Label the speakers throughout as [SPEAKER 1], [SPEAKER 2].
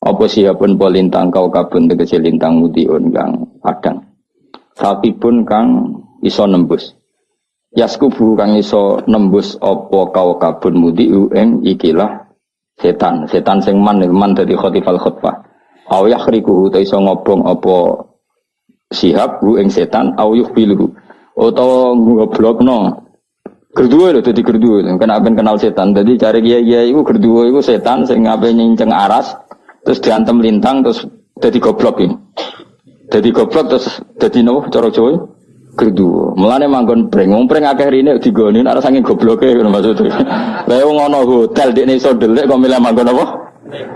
[SPEAKER 1] Apa siapun polintang kau kabun tegese lintang mudiun kang padang. Sakipun kang iso nembus. Yaskubu kang iso nembus apa kau kabun mudiu ing ikilah setan. Setan sing man dadi khotifal khutbah. Au yakhriku ta iso ngobong apa sihab hu ing setan au yukhbilu. Utawa ngoblokno. Gerduwe lho dadi gerduwe. Kena ben kenal setan. Dadi cari kiai-kiai iku gerduwe iku setan sing ape nyinceng aras terus diantem lintang terus dadi goblok iki. Dadi goblok terus dadi nopo cara Jawa? Gerduwe. Mulane manggon breng. Wong breng akeh rene digoni nek saking gobloke ngono maksudnya. Lah wong ana hotel dekne iso ndelik kok milih manggon apa?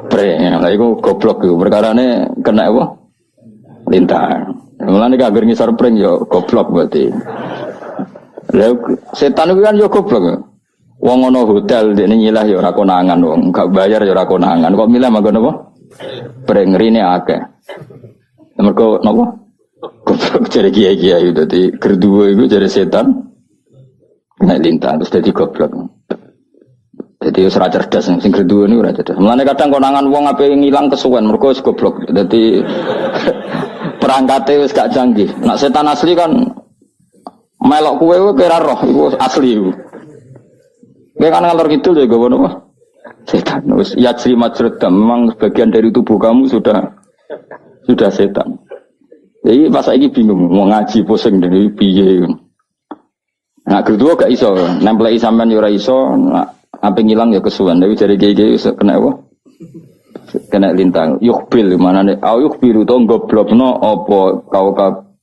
[SPEAKER 1] Breng. Lah iku goblok iku. Perkarane kena apa? Lintang. Mulane gak ngisor ngisor breng yo goblok berarti. Lah setan itu kan yo goblok. Wong ana hotel dekne nyilah yo ora konangan wong, gak bayar yo ora konangan. Kok milih manggon apa? Breng rene akeh. Mergo napa? Goblok jare kiai-kiai dadi gerduwe iku jare setan. Nek lintang terus dadi goblok. Dadi wis ora cerdas sing gerduwe niku ora cerdas. Mulane kadang konangan wong ape ngilang kesuwen mergo wis goblok. Dadi perangkate wis gak canggih. Nek setan asli kan melok kowe kira roh iku asli iku. Kowe kan ngalor kidul ya gowo napa? Setan wis yajri majrudam memang bagian dari tubuh kamu sudah setan. Jadi pas saiki bingung mau ngaji pusing dari piye. Nah, kedua gak iso, nempelai sampean yo ora iso, apa ngilang ya kesuwen. Tapi dari kiai kena apa? Kena lintang. Yukbil manane au yukbiru to goblokno apa kau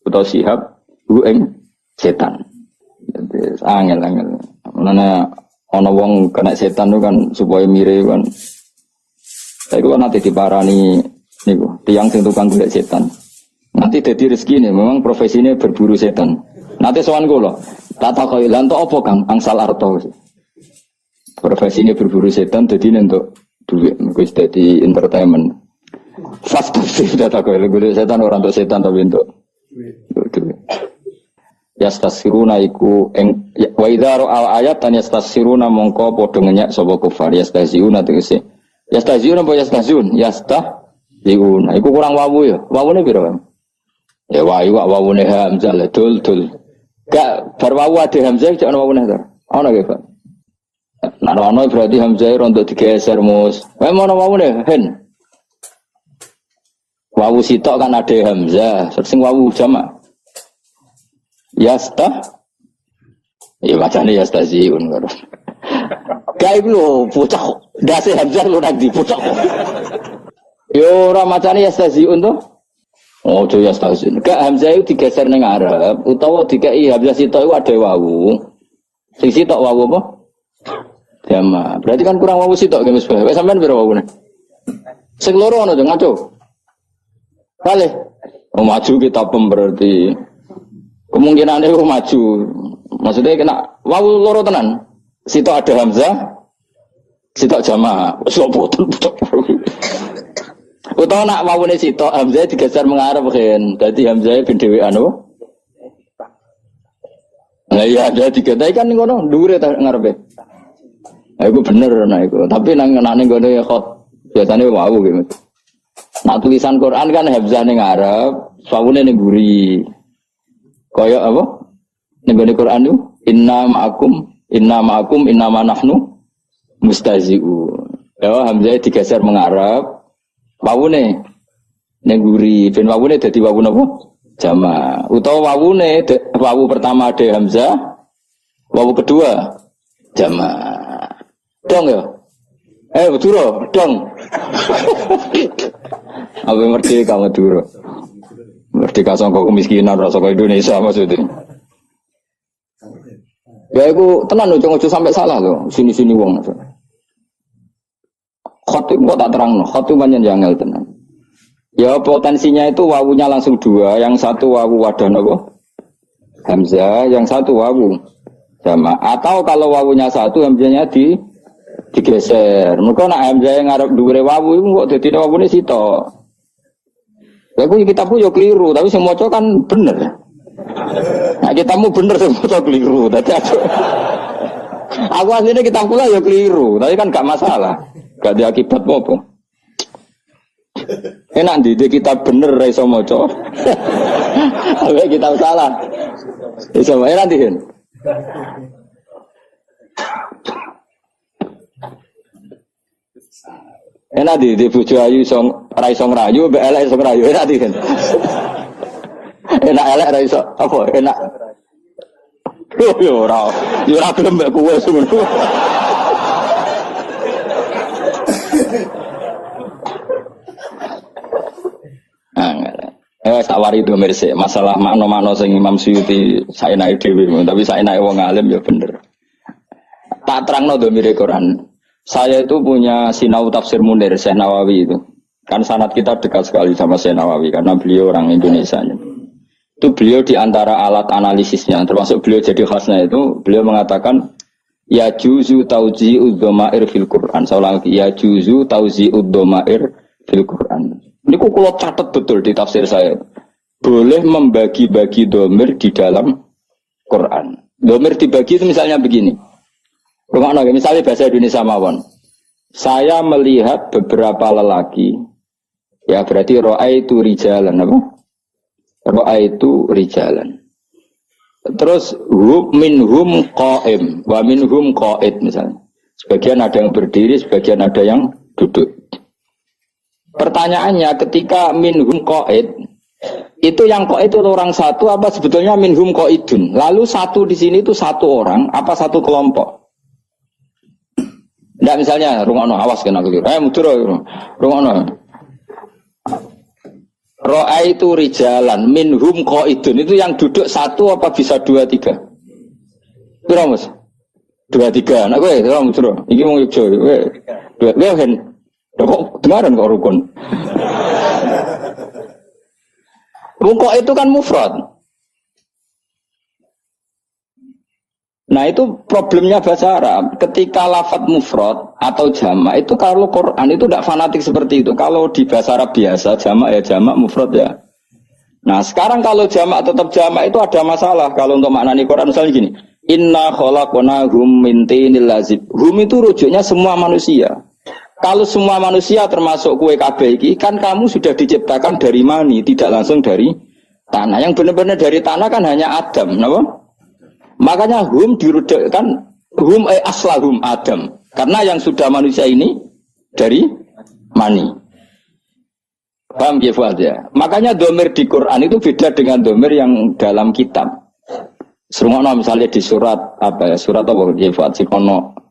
[SPEAKER 1] utawa sihab ku ing setan. Jadi angel-angel. Manane ana wong kena setan itu kan supaya mire kan. Saya kan nanti diparani niku, tiyang sing tukang golek setan. Nanti jadi rezeki nih, memang profesinya berburu setan. Nanti sowan kula, tak takoki lan tok apa Kang angsal arto. Profesinya berburu setan jadi untuk duit, wis dadi entertainment. Fast sih tak takoki golek setan orang untuk setan tapi untuk duit. Yastasiruna iku ing wa idza ra'al ayat tan yastasiruna mongko padha ngenyak sapa kufar yastasiuna tegese. Yastasiuna apa yastasiun? Yastasiuna. Iku kurang wawu ya. Wawune piro, Bang? Ya wawune hamzah lah dul. Gak bar wawu ade hamzah cek ana wawune ta. Ana ge, Pak. Nek ana berarti hamzah rondo digeser mus. Wae ana wawune hen. Wawu sitok kan ade hamzah, sing wawu jamak. Yasta. Ya macane yastasiun karo. Gak iku lho bocah dase hamzah lho nang di bocah. Yo ora macane yastasiun to. Oh, itu yastasiun. Gak hamzah itu digeser ning Arab utawa dikeki hamzah sitok iku ade wawu. Sing sitok wawu apa? Jama. Berarti kan kurang wawu sitok ge wis bae. Wis sampean piro wawune? Sing loro ana to ngaco. Kale. Oh, maju kita pem berarti. Kemungkinan itu maju. Maksudnya kena wawu loro tenan. Sitok ada hamzah. Sitok jama. Wis boten. Utawa nak wawune sitok hamzah digeser mengarep kan. Dadi hamzah ben dhewean apa? Lah iya ada digetai kan ngono dhuwure ta ngarepe. Lah iku bener nah iku. Tapi nang ning ngono ya khot biasane wawu gitu. Nak tulisan Quran kan hamzah ning ngarep, wawune ning mburi. Kaya apa? Ning gone Quran itu inna ma'akum inna ma nahnu mustazi'u. Ya hamzah digeser mengarep. Wawune nengguri ben wawune dadi wawu napa jama utawa wawune wawu pertama ada hamzah wawu kedua jama dong ya betul dong apa ngerti kamu dulu merdeka sangka kemiskinan rasa Indonesia maksudnya ya aku tenan ojo sampai salah loh sini wong maksudnya khotim kok tak terang, khotim banyak janggal tenan. Ya potensinya itu wawunya langsung dua, yang satu wawu wadah nopo hamzah, yang satu wawu jama. Atau kalau wawunya satu hamzahnya digeser. Mereka nak hamzah yang ngarep dhuwure wawu itu kok dadi wawune sitok. Ya aku kitabku yo keliru, tapi sing maca kan bener. Nah kitabmu bener sing maca keliru. Dadi aku asline kitabku lah yo keliru, tapi kan gak masalah. Gak ada akibat apa. Enak di kitab bener ra iso maca. Awe kitab salah. Iso enak di. Enak di bojo ayu iso ra iso ngrayu, mbek elek iso ngrayu enak di. Enak elek ra iso apa enak. Yo ora gelem mbek kowe semono. Sawari itu mersi masalah makna-makna sing Imam Suyuti saya naik dewi, tapi saya naik wong alim ya bener. Tak terangno domire Quran. Saya itu punya sinau tafsir Munir Syekh Nawawi itu. Kan sanad kita dekat sekali sama Syekh Nawawi karena beliau orang Indonesia. Itu beliau di antara alat analisisnya, termasuk beliau jadi khasnya itu, beliau mengatakan ya juzu tauzi'ud dhamair fil Quran. Saya ulang lagi, ya juzu tauzi'ud dhamair fil Quran. Ini kalau catat betul di tafsir saya. Boleh membagi-bagi domir di dalam Quran. Domir dibagi itu misalnya begini. Misalnya bahasa Indonesia mawon. Saya melihat beberapa lelaki. Ya berarti ra'aitu rijalan apa? Ra'aitu rijalan. Terus minhum qa'im wa minhum qa'id misalnya. Sebagian ada yang berdiri, sebagian ada yang duduk. Pertanyaannya ketika minhum qa'id itu yang qa'id itu orang satu apa sebetulnya minhum qa'idun? Lalu satu di sini itu satu orang apa satu kelompok? Enggak misalnya rungokno awas kena keliru. Mudur rungokno. Ra'aitu rijalan minhum qa'idun itu yang duduk satu apa bisa dua tiga? Piro Mas? Dua tiga. Nah kowe ora mudur. Iki wong Yogya kowe. Dua hen. Kok dengaran kok rukun? Rukuk itu kan mufrad. Nah itu problemnya bahasa Arab. Ketika lafadz mufrad atau jamak itu kalau Quran itu tidak fanatik seperti itu. Kalau di bahasa Arab biasa jamak ya jamak, mufrad ya. Nah sekarang kalau jamak tetap jamak itu ada masalah. Kalau untuk maknani Quran misalnya gini. Inna khalaqnahum min tinil lazib. Hum itu rujuknya semua manusia. Kalau semua manusia termasuk kue kabeh iki kan kamu sudah diciptakan dari mani, tidak langsung dari tanah. Yang benar-benar dari tanah kan hanya Adam, kenapa? Makanya hum dirudukkan hum aslahum Adam. Karena yang sudah manusia ini dari mani. Paham ya Fuad ya? Makanya domir di Quran itu beda dengan domir yang dalam kitab. Serungono misalnya di surat apa ya? Surat apa ya Fuad Sikono?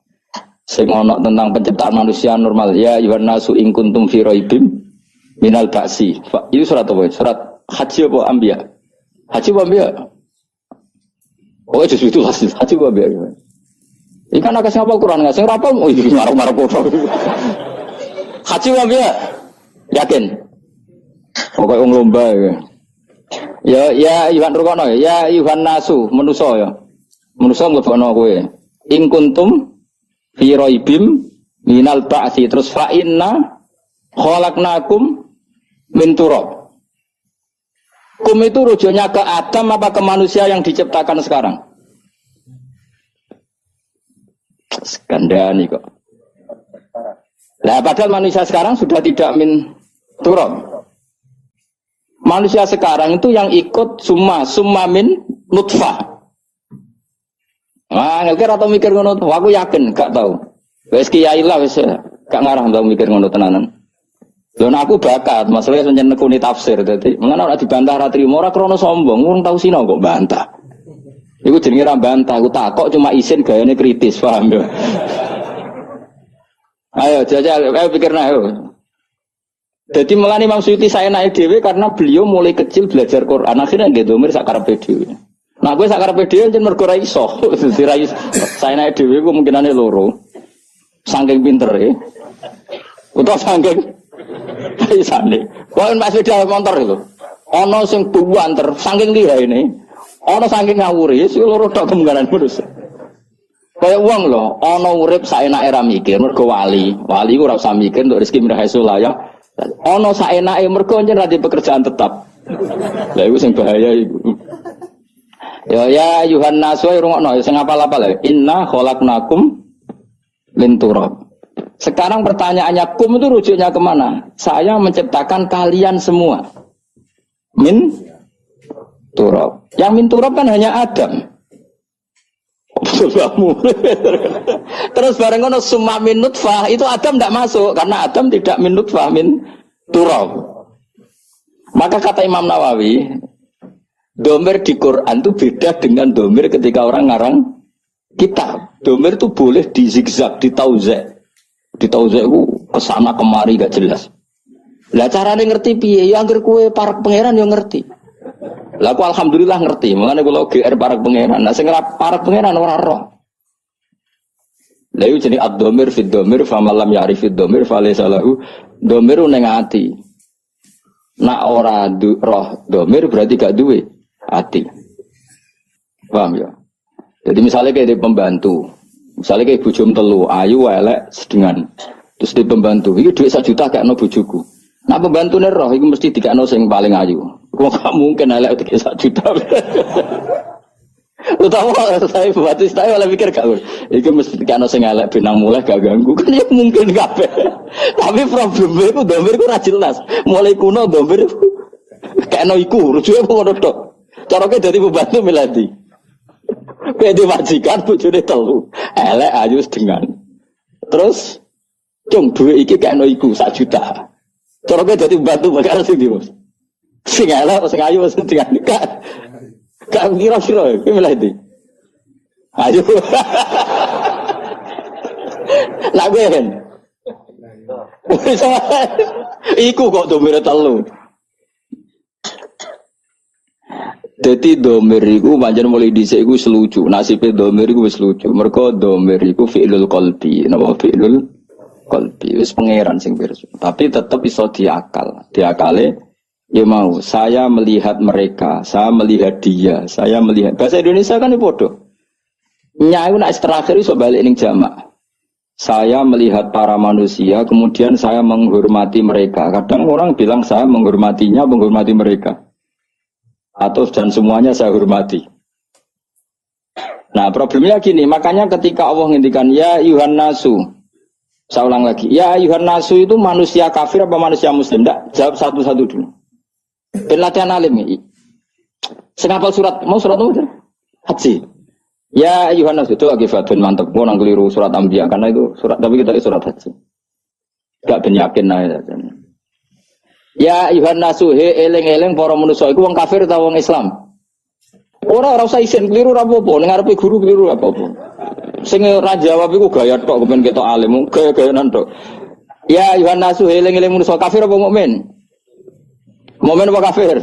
[SPEAKER 1] Sing ono tentang penciptaan manusia normal ya yuhan nasu in kuntum fi raibim minal ba'si. Itu surat apa? Surat Haji apa Anbiya? Haji apa Anbiya? Oh itu Haji apa Anbiya? Ikan agak ngapal Quran enggak sing rapal oh iki marah-marah kok. Haji apa Anbiya? Yakin? Pokoke wong lomba ya. Ya yuhan rukono ya yuhan nasu manusa ya. Manusa nglebokno kowe. In kuntum fi raibim minal ba'si terus fa inna khalaqnakum min turab. Kum itu rujuknya ke Adam apa ke manusia yang diciptakan sekarang? Skandani kok. Nah padahal manusia sekarang sudah tidak min turab. Manusia sekarang itu yang ikut summa min nutfah. Ah, ngerti atau mikir ngono? Aku yakin, gak tahu. Wes kiai lah, wes gak ngarah tau mikir ngono tenanan. Lho aku bakat, masalahnya senjen nekuni tafsir dadi. Mengenai ora dibantah ra trimo ora krana sombong, wong tau sinau kok bantah. Iku jenenge ra bantah, aku takok cuma isin gayane kritis, paham ya? Ayo jajal, ayo pikirna ayo. Jadi melani Imam Suyuti saya naik dhewe karena beliau mulai kecil belajar Quran, akhirnya nggih domir sak karepe dhewe. Nah gue sakar video jen mergo ra iso. Saya naik dhewe ku kemungkinane loro. Saking pinter ya. Utawa saking isane. Kok Mas sepeda motor itu. Ana sing buanter saking lihane. Ana saking ngawuri sing loro tok kemungkinan manusia. Kaya wong lho, ana urip saenake ra mikir mergo wali. Wali ku ora usah mikir untuk rezeki minah ya. Ana saenake mergo jen ra di pekerjaan tetap. Lah iku sing bahaya iku. Ya yuhan nasu rungokno sing apal-apal ya. Inna khalaqnakum min turab. Sekarang pertanyaannya, kum itu rujuknya kemana? Saya menciptakan kalian semua. Min turab. Yang min turab kan hanya Adam. Terus bareng ngono summa min nutfah, itu Adam tidak masuk karena Adam tidak min nutfah min turab. Maka kata Imam Nawawi, domir di Quran itu beda dengan domir ketika orang ngarang kitab. Domir itu boleh di zigzag, di tauzek. Di tauzek itu kesana kemari gak jelas. Lah carane ngerti piye? Ya anggere kowe para pangeran yo ngerti. Lah aku alhamdulillah ngerti. Makanya kula GR para pangeran. Nah sing para pangeran ora roh. Lah iku jenenge ad-dhamir fi dhamir fa man lam ya'rif ad-dhamir fa laysa lahu dhamir ning ati. Nak ora roh dhamir berarti gak duwe ati. Paham ya? Jadi misalnya kayak di pembantu. Misalnya kayak bujum telu, ayu elek sedengan. Terus di pembantu, ini duit 1 juta kayak no bujuku. Nah pembantu roh, itu mesti dikano sing paling ayu. Kok gak mungkin elek itu 1 juta. Lu tahu saya pembantu saya malah mikir gak. Itu mesti dikano sing elek benang mulai gak ganggu. Kan ya mungkin kabeh. Tapi problemnya itu domir itu ra jelas. Mulai kuno domir kayak no iku, rujuknya ngono tok. Carane dadi pembantu miladi. Kayak diwajikan bojone telu. Elek ayu sedengan. Terus cung duit iki kayak no iku 1 juta. Carane dadi pembantu bakal sing ndi, Mas? Sing elek sing ayu sing sedengan gak kira-kira iki miladi. Ayo. Lah ben. Iku kok domire telu. Jadi domir iku pancen mulai dhisik iku selucu. Nasibe domir iku wis lucu. Mergo domir iku fi'lul qalbi. Napa fi'lul qalbi? Wis pangeran sing pirsa. Tapi tetep iso diakal. Diakale ya mau saya melihat mereka, saya melihat dia, saya melihat. Bahasa Indonesia kan podo. Nyai nek terakhir iso balik ning jamak. Saya melihat para manusia, kemudian saya menghormati mereka. Kadang orang bilang saya menghormatinya, menghormati mereka. Atau dan semuanya saya hormati. Nah problemnya gini, makanya ketika Allah ngendikan ya ayuhan nasu, saya ulang lagi, ya ayuhan nasu itu manusia kafir apa manusia muslim? Tidak, jawab satu-satu dulu. Pelatihan alim ini. Senapal surat, mau surat apa? Haji. Ya ayuhan nasu itu lagi fatun mantap. Mau nang keliru surat Anbiya karena itu surat, tapi kita surat haji. Gak ben yakin aja. Ya ayuhan nasu he eleng-eleng para manusia iku wong kafir ta wong Islam. Ora usah isin keliru ra apa-apa, ning ngarepe guru keliru ra apa-apa. Sing ra jawab iku gaya tok kepen ketok alim, gaya-gayanan tok. Ya ayuhan nasu he eleng-eleng manusia kafir apa mukmin? Mukmin apa kafir?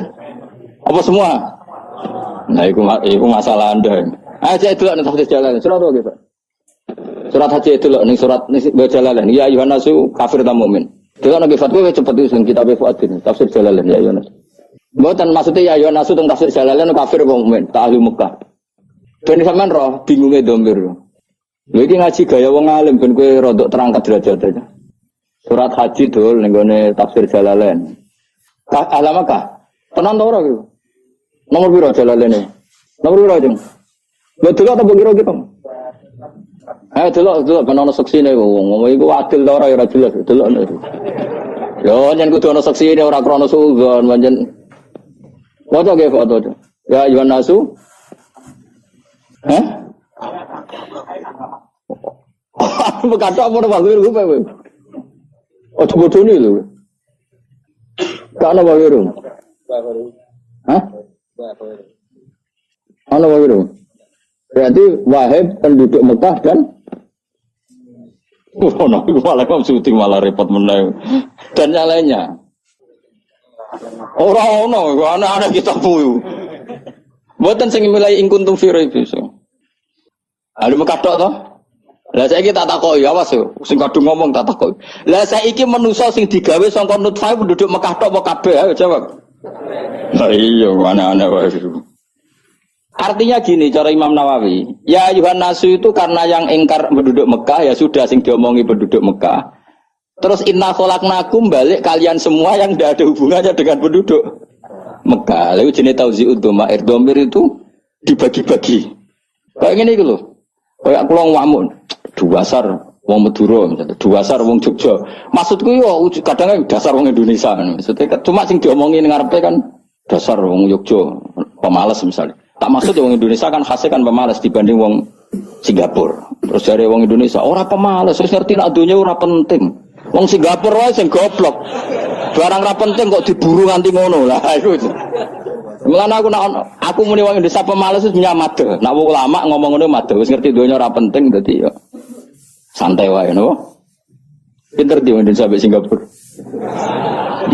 [SPEAKER 1] Apa semua? Nah iku masalah Anda. Aja delok ning tafsir Jalalain. Surat apa Pak? Surat haji delok ning surat Jalalain. Ya ayuhan nasu kafir ta mukmin? Delok nang fatwa cepet itu sing kitab Fuadin, tafsir Jalalain ya Yonas. Mboten maksudnya ya Yonas teng tafsir Jalalain kafir apa mukmin? Ta ahli Mekah. Ben sampean roh bingunge domir. Lha iki ngaji gaya wong alim ben kowe rodok terangkat derajate. Surat haji dul ning gone tafsir Jalalain. Alamakah? Tenan ta ora iki? Nomor piro Jalalain? Nomor piro jeng? Lha delok ta kira gitu. Delok ben ana seksine wong iku adil ta ora ya ora jelas delok. Yo yen kudu ana seksine ora krana suudzon pancen. Foto ge foto. Ya ayuhan nasu. Hah? Berkata apa ora wae rupa kowe. Ojo bodoni lho. Kana wae ru. Hah? Ana wae ru. Berarti Wahib penduduk Mekah dan itu malah syuting malah repot menang dan yang lainnya orang-orang anak-anak kita puyu buatan sing milai ingkuntum firai bisa ada Mekah tok toh lah saya kita tak takoi awas yo sing kadung ngomong tak takoi lah saya iki manusa sing digawe sangka nutfah penduduk Mekah tok apa kabeh ayo jawab lah iya anak-anak wae. Artinya gini cara Imam Nawawi, ya ayuhan nasu itu karena yang ingkar penduduk Mekah ya sudah sing diomongi penduduk Mekah. Terus inna khalaqnakum balik kalian semua yang tidak ada hubungannya dengan penduduk Mekah. Lalu jenis tauzi'ud dhamair dhamir itu dibagi-bagi. Kayak gini gitu loh. Kayak kulong wamun, dasar wong Madura misalnya, dasar wong Jogja. Maksudku yo kadang dasar wong Indonesia. Maksudnya cuma sing diomongin ngarepe kan dasar wong Jogja, pemalas misalnya. Tak maksud wong Indonesia kan khasnya kan pemalas dibanding wong Singapura. Terus dari wong Indonesia ora pemalas, wis ngerti nek donya ora penting. Wong Singapura wae sing goblok. Barang ora penting kok diburu nganti ngono. Lah iku. Mulane aku muni wong Indonesia pemalas wis nyamade. Nek wong ulama ngomong ngono made wis ngerti donya ora penting dadi yo santai wae napa. Pinter di Indonesia sampai Singapura.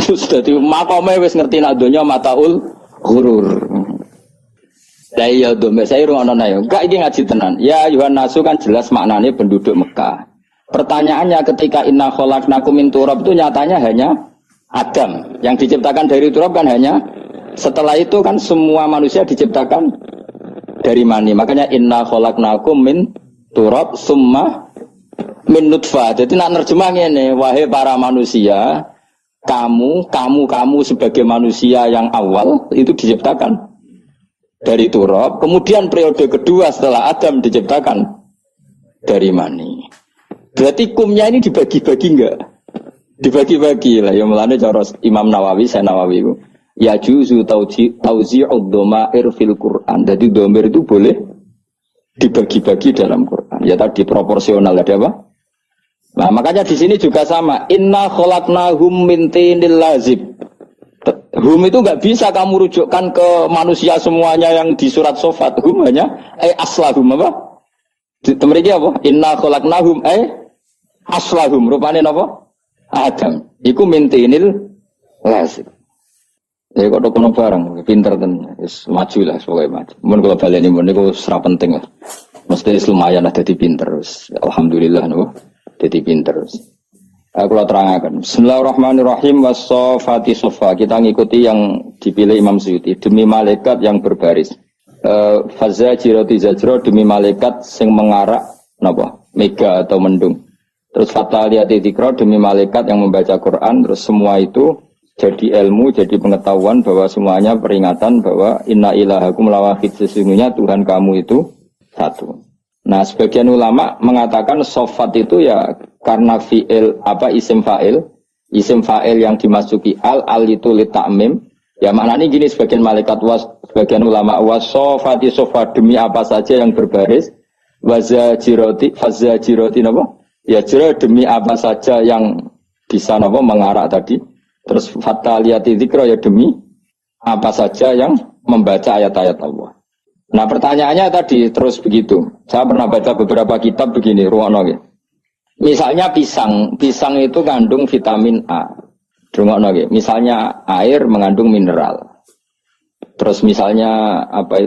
[SPEAKER 1] Wis dadi makome wis ngerti nek donya mataul ghurur. Lah iya dombe saya rungono ae. Enggak iki ngaji tenan. Ya Yuhan Nasu kan jelas maknanya penduduk Mekah. Pertanyaannya ketika inna khalaqnakum min turab itu nyatanya hanya Adam. Yang diciptakan dari turab kan hanya setelah itu kan semua manusia diciptakan dari mani. Makanya inna khalaqnakum min turab summa min nutfah. Jadi nak nerjemah ngene, wahai para manusia, kamu sebagai manusia yang awal itu diciptakan dari turab, kemudian periode kedua setelah Adam diciptakan dari mani. Berarti kumnya ini dibagi-bagi enggak? Dibagi-bagi lah. Ya mulane cara Imam Nawawi, saya Nawawi itu ya juzu tauzi'ud dhamair fil Quran. Jadi dhamir itu boleh dibagi-bagi dalam Quran. Ya tadi proporsional ada apa? Nah, makanya di sini juga sama. Inna khalaqnahum min tinil lazib. Hum itu enggak bisa kamu rujukkan ke manusia semuanya yang di surat Shofat. Hum hanya aslahum apa? Mriki apa? Inna khalaqnahum aslahum. Rupane napa? Adam. Iku min tinil lazib. Ya kok kono barang pinter tenan. Wis maju lah pokoke maju. Mun kula baleni mun niku ora penting lah. Mesti lumayan lah dadi pinter wis. Alhamdulillah niku dadi pinter wis. Aku terangkan. Bismillahirrahmanirrahim. Was-sofati sofa. Kita ngikuti yang dipilih Imam Suyuti. Demi malaikat yang berbaris. Fazajirati zajro demi malaikat sing mengarak napa? Mega atau mendung. Terus fataliyati dzikra demi malaikat yang membaca Quran. Terus semua itu jadi ilmu, jadi pengetahuan bahwa semuanya peringatan bahwa inna ilahakum lawahid, sesungguhnya Tuhan kamu itu satu. Nah, sebagian ulama mengatakan sofat itu ya karena fi'il isim fa'il yang dimasuki al itu li ta'mim. Ya maknanya gini, sebagian malaikat sebagian ulama sofati sofa demi apa saja yang berbaris, fazajiroti napa? Ya jira demi apa saja yang bisa napa mengarak tadi. Terus fataliyati dzikra ya demi apa saja yang membaca ayat-ayat Allah. Nah pertanyaannya tadi terus begitu. Saya pernah baca beberapa kitab begini, ruwono nggih. Misalnya pisang itu kandung vitamin A. Ruwono nggih. Misalnya air mengandung mineral. Terus misalnya apa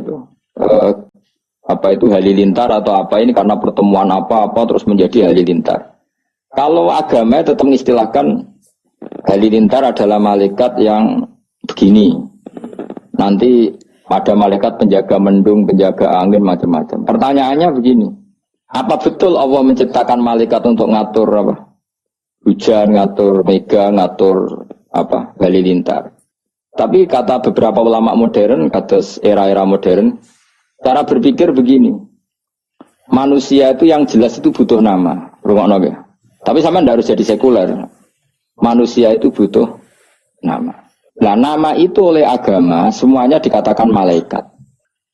[SPEAKER 1] itu halilintar atau apa ini karena pertemuan apa-apa terus menjadi halilintar. Kalau agama tetap mengistilahkan halilintar adalah malaikat yang begini. Nanti ada malaikat penjaga mendung, penjaga angin, macam-macam. Pertanyaannya begini, apa betul Allah menciptakan malaikat untuk ngatur apa? Hujan, ngatur mega, ngatur apa? Halilintar. Tapi kata beberapa ulama modern, kata era-era modern, cara berpikir begini, manusia itu yang jelas itu butuh nama, rungokno nggih. Tapi sampean ndak harus jadi sekuler. Manusia itu butuh nama. Nah nama itu oleh agama semuanya dikatakan malaikat.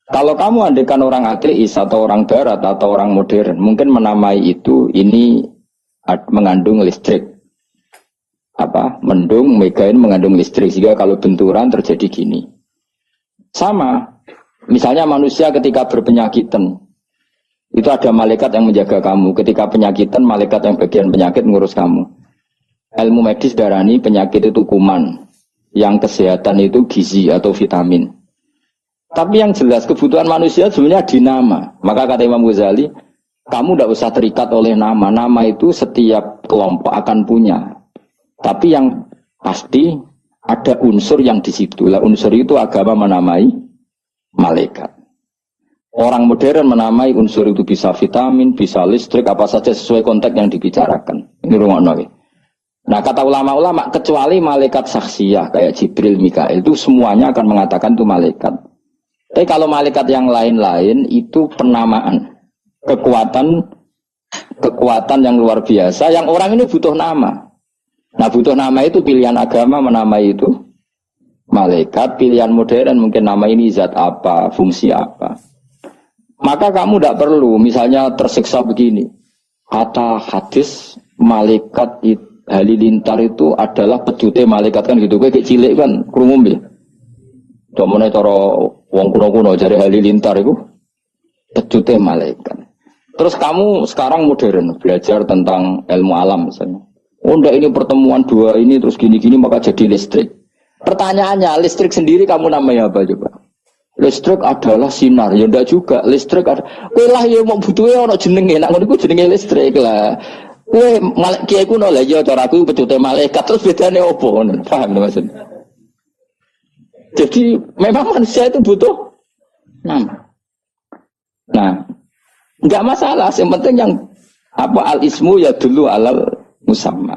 [SPEAKER 1] Kalau kamu andaikan orang ateis atau orang barat atau orang modern mungkin menamai itu ini mengandung listrik. Mendung, mega ini mengandung listrik sehingga kalau benturan terjadi gini. Sama. Misalnya manusia ketika berpenyakitan itu ada malaikat yang menjaga kamu. Ketika penyakitan malaikat yang bagian penyakit ngurus kamu. Ilmu medis darani penyakit itu kuman. Yang kesehatan itu gizi atau vitamin. Tapi yang jelas kebutuhan manusia sebenarnya di nama. Maka kata Imam Ghazali, kamu tidak usah terikat oleh nama. Nama itu setiap kelompok akan punya. Tapi yang pasti ada unsur yang di situ. Lah unsur itu agama menamai malaikat. Orang modern menamai unsur itu bisa vitamin, bisa listrik, apa saja sesuai konteks yang dibicarakan. Ini rungokno. Nah kata ulama-ulama kecuali malaikat saksiyah kayak Jibril, Mikail itu semuanya akan mengatakan itu malaikat. Tapi kalau malaikat yang lain-lain itu penamaan, kekuatan kekuatan yang luar biasa yang orang ini butuh nama. Nah butuh nama itu pilihan agama menamai itu malaikat, pilihan modern mungkin nama ini zat apa, fungsi apa. Maka kamu tidak perlu misalnya tersiksa begini. Kata hadis malaikat halilintar itu adalah pejute malaikat kan gitu. Kayak cilik kan krungu ya. Domone cara wong kuno-kuno jare halilintar itu pejute malaikat. Terus kamu sekarang modern belajar tentang ilmu alam misalnya. Oh enggak ini pertemuan dua ini terus gini-gini maka jadi listrik. Pertanyaannya listrik sendiri kamu namanya apa coba? Listrik adalah sinar, ya enggak juga. Listrik ada. Kowe lah ya mau butuhe ana jenenge, nek ngono iku jenenge listrik lah. Kowe malaikat kiai kuno lah ya cara aku pecute malaikat terus bedane opo ngono. Paham maksudnya? Jadi memang manusia itu butuh nama. Nah, enggak masalah, yang penting yang apa al-ismu ya dulu alal musamma.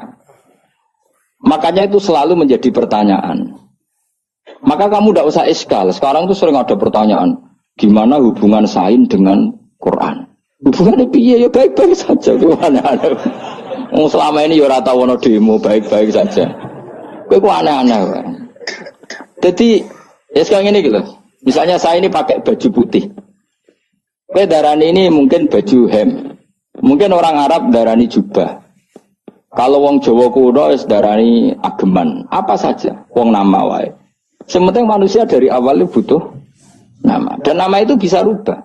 [SPEAKER 1] Makanya itu selalu menjadi pertanyaan. Maka kamu tidak usah iskal. Sekarang tuh sering ada pertanyaan, gimana hubungan sain dengan Quran? Hubungannya piye ya baik-baik saja. Gimana? Selama ini ya ora tau ono demo baik-baik saja. Kowe kok aneh-aneh. Jadi ya sekarang ini gitu. Misalnya saya ini pakai baju putih. Kowe darani ini mungkin baju hem. Mungkin orang Arab darani jubah. Kalau wong Jawa kuno wis darani ageman. Apa saja wong nama wae. Sementing manusia dari awal itu butuh nama. Dan nama itu bisa rubah.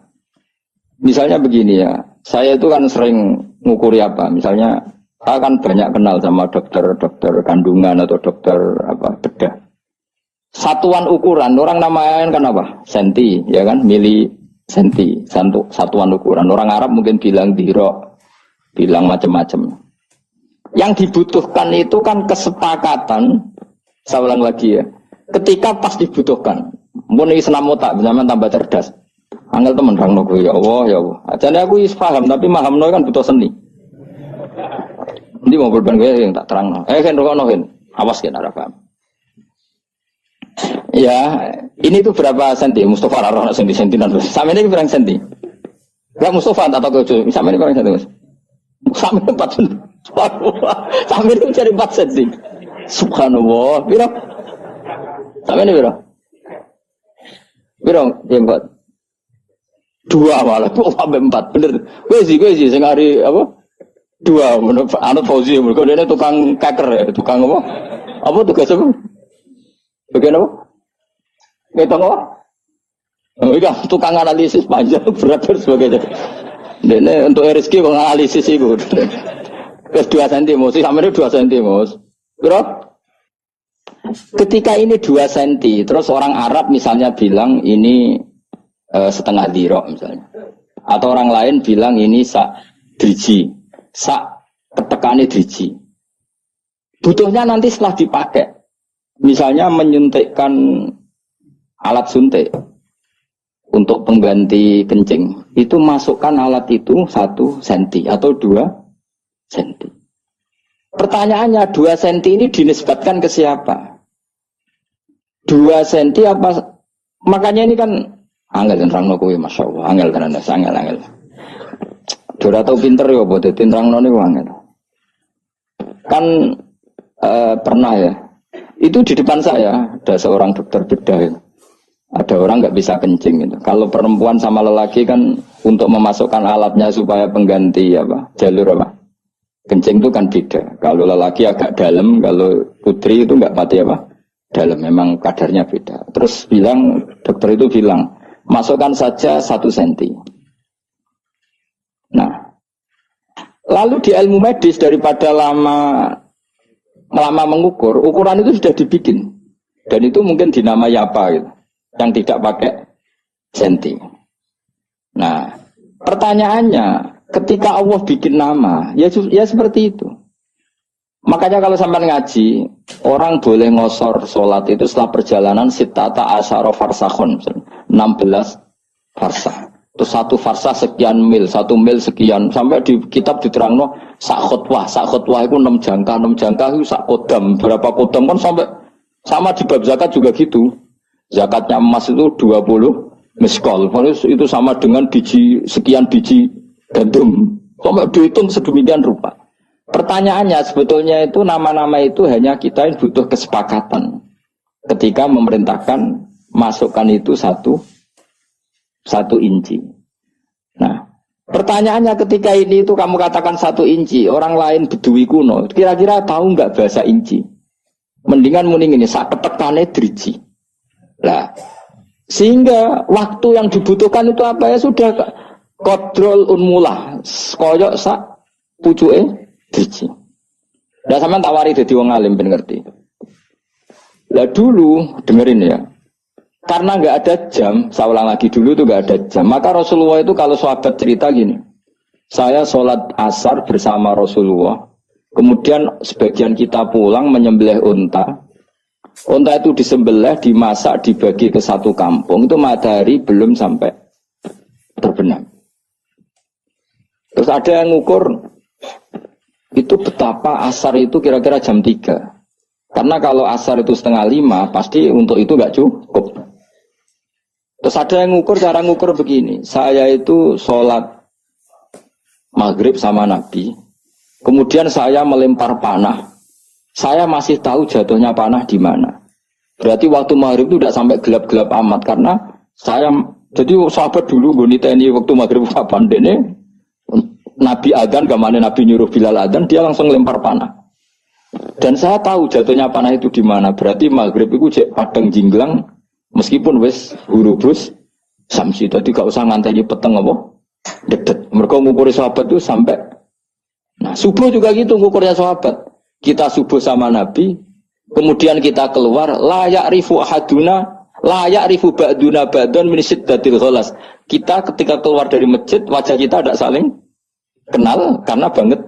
[SPEAKER 1] Misalnya begini ya. Saya itu kan sering ngukuri apa. Misalnya saya kan banyak kenal sama dokter kandungan atau dokter apa bedah. Satuan ukuran orang namain kan apa? Senti, ya kan? Mili senti, satuan ukuran. Orang Arab mungkin bilang diro, bilang macam-macam. Yang dibutuhkan itu kan kesepakatan. Saya ulang lagi ya. Ketika pas dibutuhkan. Mun iki senam otak, zaman tambah cerdas. Angel temen rangno kuwi ya Allah ya Allah. Ajane aku wis paham tapi mahamno kan butuh seni. Ndi mau berban kowe yang tak terangno. Kan rokono kan. Awas kan ora paham. Ya, ini tuh berapa senti? Mustafa Raro senti-sentinan terus. Sampe ini berapa senti? Enggak Mustafa tak tahu ke sampe ini berapa senti, Mas? Sampe 4 senti. Sampe ini cari 4 senti. Subhanallah. Piro? Sampe ini piro? Piro? Ya 4. 2 malah kok sampai 4. Bener. Kowe sih sing hari apa? 2 menurut Anut Fauzi mergo dene tukang keker ya, tukang apa? Apa tugas apa? Bagian apa? Ngitung apa? Oh iya, tukang analisis panjang berat dan sebagainya. Dene untuk RSK menganalisis itu. Wis 2 cm, mesti sampe 2 cm, Mas. Piro? Ketika ini 2 cm, terus orang Arab misalnya bilang ini setengah dirok misalnya. Atau orang lain bilang ini sak driji. Sak ketekane driji. Butuhnya nanti setelah dipakai. Misalnya menyuntikkan alat suntik untuk pengganti kencing. Itu masukkan alat itu 1 cm atau 2 cm. Pertanyaannya 2 cm ini dinisbatkan ke siapa? 2 cm apa? Makanya ini kan angel nerangno kowe masyaallah, angel tenan angel. Ora tau pinter ya apa dadi nerangno niku angel. Kan pernah ya. Itu di depan saya ada seorang dokter bedah itu. Ada orang nggak bisa kencing gitu. Kalau perempuan sama lelaki kan untuk memasukkan alatnya supaya pengganti apa? Jalur apa? Kencing itu kan beda. Kalau lelaki agak dalam, kalau putri itu nggak pati apa? Dalam, memang kadarnya beda. Terus dokter itu bilang masukkan saja 1 cm. Nah, lalu di ilmu medis daripada lama mengukur, ukuran itu sudah dibikin. Dan itu mungkin dinamai apa gitu, yang tidak pakai senti. Nah, pertanyaannya, ketika Allah bikin nama, ya seperti itu. Makanya kalau sampai ngaji, orang boleh ngosor sholat itu setelah perjalanan sitata asyara farsakhun, 16 farsah. Terus 1 farsah sekian mil, 1 mil sekian. Sampai di kitab diterangno sak khutwah itu 6 jangka itu sak kodam. Berapa kodam kan sampai sama di bab zakat juga gitu. Zakatnya emas itu 20 miskol. Itu sama dengan sekian biji gandum. Sampai dihitung sedemikian rupa. Pertanyaannya sebetulnya itu nama-nama itu hanya kita yang butuh kesepakatan. Ketika memerintahkan masukkan itu satu inci. Nah, pertanyaannya ketika ini itu kamu katakan 1 inci, orang lain bedui kuno, kira-kira tahu nggak bahasa inci? Mendingan muning ini sak ketekane driji. Lah, sehingga waktu yang dibutuhkan itu apa ya sudah kodrol unmulah, koyok sak pucuke driji. Lah sampean tak wari dadi wong alim ben ngerti. Lah dulu dengerin ya. Karena nggak ada jam, saya ulang lagi dulu itu nggak ada jam. Maka Rasulullah itu kalau sahabat cerita gini, saya sholat asar bersama Rasulullah. Kemudian sebagian kita pulang menyembelih unta. Unta itu disembelih, dimasak, dibagi ke satu kampung. Itu matahari belum sampai terbenam. Terus ada yang ngukur itu betapa asar itu kira-kira jam 3. Karena kalau asar itu 4:30, pasti untuk itu nggak cukup. Terus ada yang ngukur, cara ngukur begini. Saya itu sholat maghrib sama Nabi. Kemudian saya melempar panah. Saya masih tahu jatuhnya panah di mana. Berarti waktu maghrib itu tidak sampai gelap-gelap amat. Karena saya, jadi sahabat dulu, gue niteni waktu maghrib kapan dene. Nabi adzan, kemana Nabi nyuruh Bilal adzan, dia langsung lempar panah. Dan saya tahu jatuhnya panah itu di mana. Berarti maghrib itu cek padang jinglang. Meskipun wis hurufus samsi tadi gak usah nganteni peteng apa deket. Mereka ngukuri sahabat itu sampai. Nah subuh juga gitu ngukurnya sahabat. Kita subuh sama Nabi, kemudian kita keluar layak rifu ahaduna, layak rifu ba'duna ba'dun min syiddatil ghalas. Kita ketika keluar dari masjid wajah kita tidak saling kenal karena banget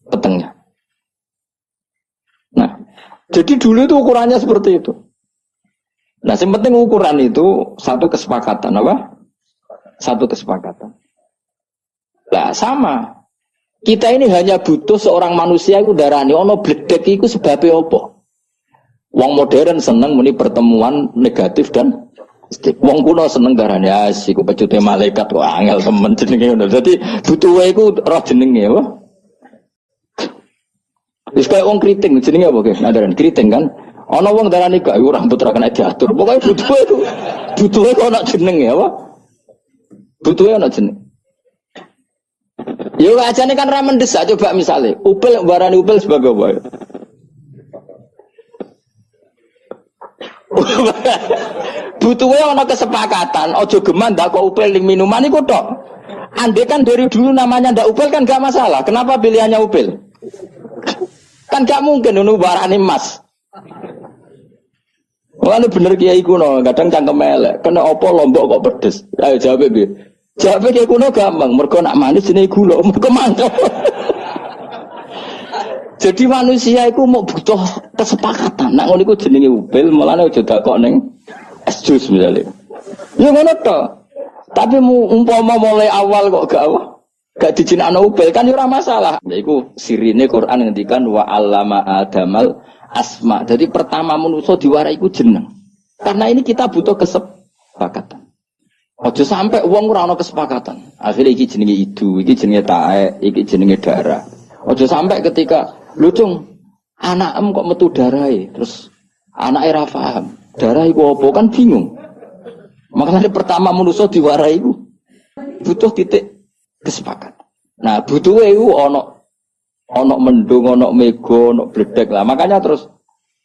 [SPEAKER 1] petengnya. Nah jadi dulu itu ukurannya seperti itu. Nah, yang penting ukuran itu satu kesepakatan, apa? Satu kesepakatan. Nah, sama. Kita ini hanya butuh seorang manusia itu darani ono bledek iku sebabnya apa? Wong modern seneng muni pertemuan negatif dan wong kuno seneng darani asik pecute malaikat kok angel temen jenenge ngono. Dadi butuhe iku roh jenenge apa? Wis kaya wong kriting jenenge apa, Guys? Nadaran kriting kan? Ana wong darani gak rambut ra kena diatur. Pokoke butuhe kok ana jenenge apa? Butuhe ana jeneng. Yo ajane kan ra mendesak coba misale. Upil barani upil sebagai apa? Butuhe ana kesepakatan, aja geman ndak kok upil ning minuman iku tok. Andai kan dari dulu namanya ndak upil kan gak masalah. Kenapa pilihannya upil? Kan gak mungkin ngono barani emas. Mulane bener kiai kuno, kadang cangkem elek. Kena apa lombok kok pedes? Ayo jawab piye? Jawab kiai kuno gampang, mergo nak manis jenenge gula, mergo mantap. Jadi manusia iku mau butuh kesepakatan. Nak ngono iku jenenge upil, mulane aja dakok ning es jus misale. Ya ngono to. Tapi umpama mulai awal kok gak dijinakno upil kan ora masalah. Iku sirine Quran ngendikan wa 'allama adamal asma. Jadi pertama manusia diwarai iku jeneng. Karena ini kita butuh kesepakatan. Ojo sampai wong ora ana kesepakatan. Akhirnya iki jenenge idu, iki jenenge taek, iki jenenge darah. Ojo sampai ketika lucung anakem kok metu darahe, terus anake ra paham. Darah iku apa kan bingung. Makanya pertama manusia diwarai iku butuh titik kesepakatan. Nah, butuhe iku ana mendung, ana mega, ana bledek lah. Makanya terus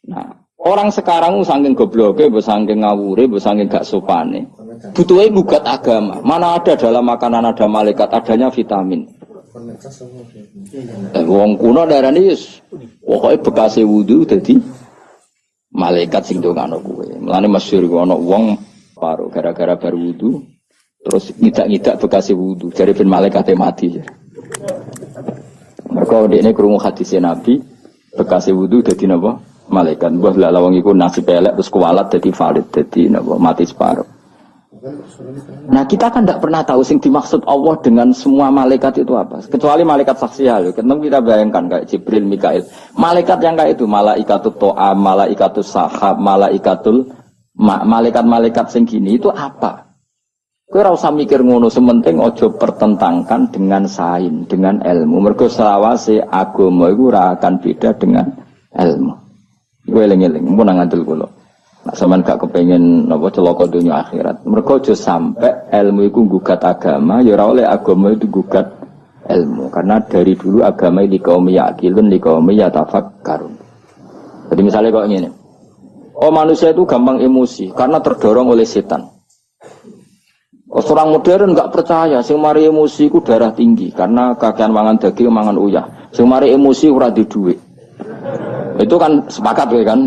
[SPEAKER 1] nah, orang sekarang saking gobloke, saking ngawure, saking gak sopane. Butuhe gugat agama. Mana ada dalam makanan ada malaikat, adanya vitamin. Wong kuno darani wis pokoke bekase wudu dadi malaikat sing ndongano kuwe. Mulane masyhur ana wong paro gara-gara bar wudu terus ngidak-ngidak bekase wudu jare ben malaikate mati. Mereka ini krungu hadisnya Nabi bekasi wudu dadi napa malaikat. Mbah lha wong iku nasib elek terus kualat dadi valid dadi napa mati separuh. Nah kita kan tidak pernah tahu sing dimaksud Allah dengan semua malaikat itu apa. Kecuali malaikat saksial. Ketemu kita bayangkan kayak Jibril, Mikail. Malaikat yang kayak itu malaikatul to'a, malaikatul sahab, malaikat-malaikat sing gini itu apa? Kowe ora usah mikir ngono, sementing aja pertentangkan dengan sains, dengan ilmu. Mergo selawase agama iku ora akan beda dengan ilmu. Kowe eling-eling, mun nang ngandel kula. Nek sampean gak kepengin napa celaka dunya akhirat. Mergo aja sampe ilmu iku nggugat agama, ya ora oleh agama itu gugat ilmu. Karena dari dulu agama di kaum yaqilun, di kaum yatafakkarun. Jadi misalnya kok ngene. Oh manusia itu gampang emosi karena terdorong oleh setan. Orang modern nggak percaya, sing mari emosi ku darah tinggi karena kakean mangan daging, mangan uyah. Sing mari emosi ora di duit. Itu kan sepakat ya kan?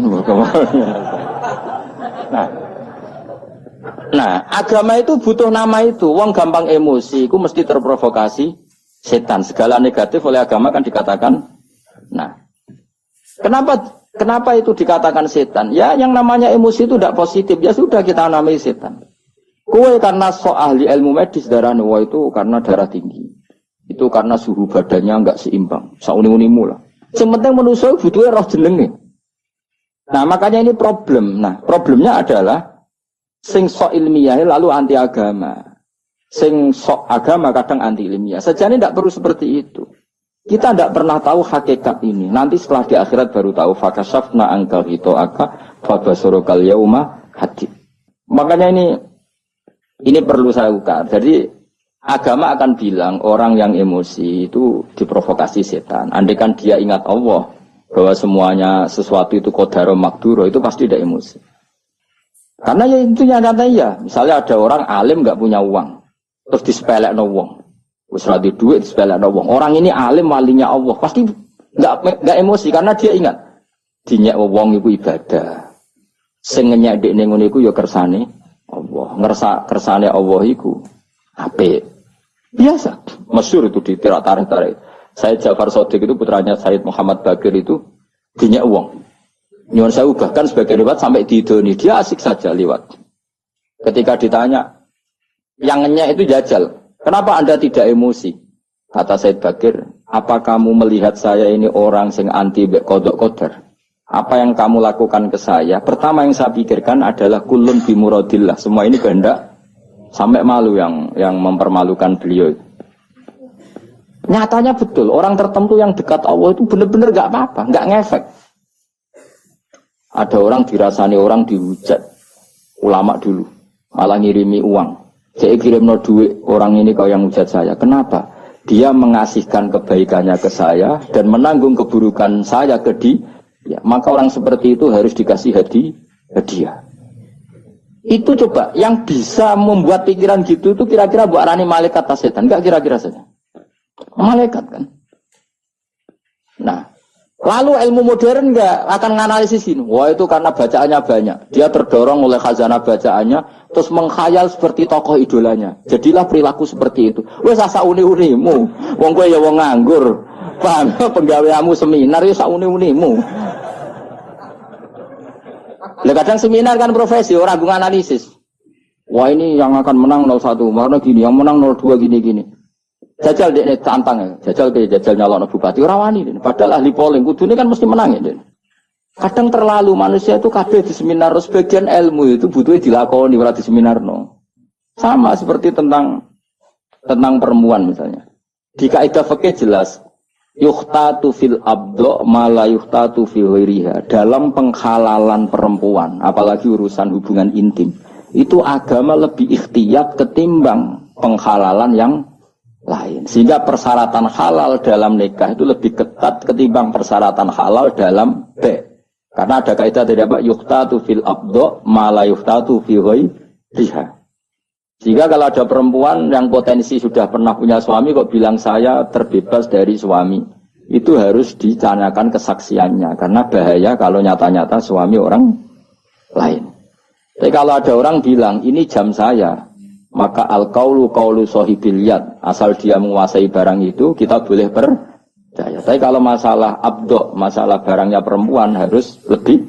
[SPEAKER 1] Nah, agama itu butuh nama itu. Wong gampang emosi, ku mesti terprovokasi setan. Segala negatif oleh agama kan dikatakan. Nah, kenapa itu dikatakan setan? Ya, yang namanya emosi itu tidak positif. Ya sudah kita namai setan. Kowe karena ahli ilmu medis darahnya wah itu karena darah tinggi. Itu karena suhu badannya enggak seimbang. Sauni-unimu lah. Yang penting manusia butuhnya roh jenenge. Nah, makanya ini problem. Nah, problemnya adalah sing sok ilmiah lalu anti agama. Sing sok agama kadang anti ilmiah. Sejane tidak perlu seperti itu. Kita tidak pernah tahu hakikat ini. Nanti setelah di akhirat baru tahu fakashafna angkal hitoaka fabasurukal yauma hadid. Makanya ini perlu saya ukar. Jadi agama akan bilang orang yang emosi itu diprovokasi setan. Andai kan dia ingat Allah bahwa semuanya sesuatu itu qadaro makduro, itu pasti tidak emosi. Karena ya itu nyatanya ya. Misalnya ada orang alim nggak punya uang, terus disepelekno wong. Wis ora di duit disepelekno wong. Orang ini alim walinya Allah, pasti nggak emosi karena dia ingat dinyek wong iku ibadah. Sing ngenyek dekne ngono iku ya kersane Allah, ngerasa kersane Allah iku apik. Biasa, masyhur itu di tarik-tarik. Said Ja'far Shadiq itu putranya Said Muhammad Bakir itu dinyak uang. Nyuwun sewu bahkan sebagai riwayat sampai diidoni, dia asik saja liwat. Ketika ditanya, yang ngenyek itu jajal. Kenapa Anda tidak emosi? Kata Said Bakir, apa kamu melihat saya ini orang sing anti qada qadar? Apa yang kamu lakukan ke saya? Pertama yang saya pikirkan adalah kulun bimuradillah. Semua ini kehendak. Sampai malu yang mempermalukan beliau. Nyatanya betul. Orang tertentu yang dekat Allah itu benar-benar gak apa-apa. Gak ngefek. Ada orang dirasani orang dihujat. Ulama dulu. Malah ngirimi uang. Saya kirim no duit orang ini kau yang hujat saya. Kenapa? Dia mengasihkan kebaikannya ke saya dan menanggung keburukan saya ke dia. Ya, maka orang seperti itu harus dikasih hadiah. Itu coba yang bisa membuat pikiran gitu itu kira-kira buat arani malaikat atau setan? Enggak kira-kira saja. Malaikat kan. Nah, lalu ilmu modern enggak akan menganalisis ini. Wah itu karena bacaannya banyak. Dia terdorong oleh khazanah bacaannya, terus mengkhayal seperti tokoh idolanya. Jadilah perilaku seperti itu. Wes asa uni-unimu. Wong kowe ya wong nganggur. Paham? Penggaweamu seminar ya sak uni-unimu. Lah kadang seminar kan profesi, orang gue analisis. Wah ini yang akan menang 01, karena gini, yang menang 02 gini-gini. Jajal dek tantang ya, jajal nyalon bupati ora wani. Padahal ahli polling kudune kan mesti menang ya. Kadang terlalu manusia itu kabeh di seminar, sebagian ilmu itu butuhnya dilakoni ora di seminar no. Sama seperti tentang perempuan misalnya. Di kaidah fikih jelas yuhtatu fil abdo mala yuhtatu fil ghairiha. Dalam penghalalan perempuan, apalagi urusan hubungan intim, itu agama lebih ikhtiyat ketimbang penghalalan yang lain. Sehingga persyaratan halal dalam nikah itu lebih ketat ketimbang persyaratan halal dalam bait. Karena ada kaidah tidak Pak, yuhtatu fil abdo mala yuhtatu fil ghairiha. Jika kalau ada perempuan yang potensi sudah pernah punya suami kok bilang saya terbebas dari suami, itu harus ditanyakan kesaksiannya karena bahaya kalau nyata-nyata suami orang lain. Tapi kalau ada orang bilang ini jam saya, maka al-qaulu qaulu sahibil yad, asal dia menguasai barang itu kita boleh percaya. Tapi kalau masalah abdo, masalah barangnya perempuan harus lebih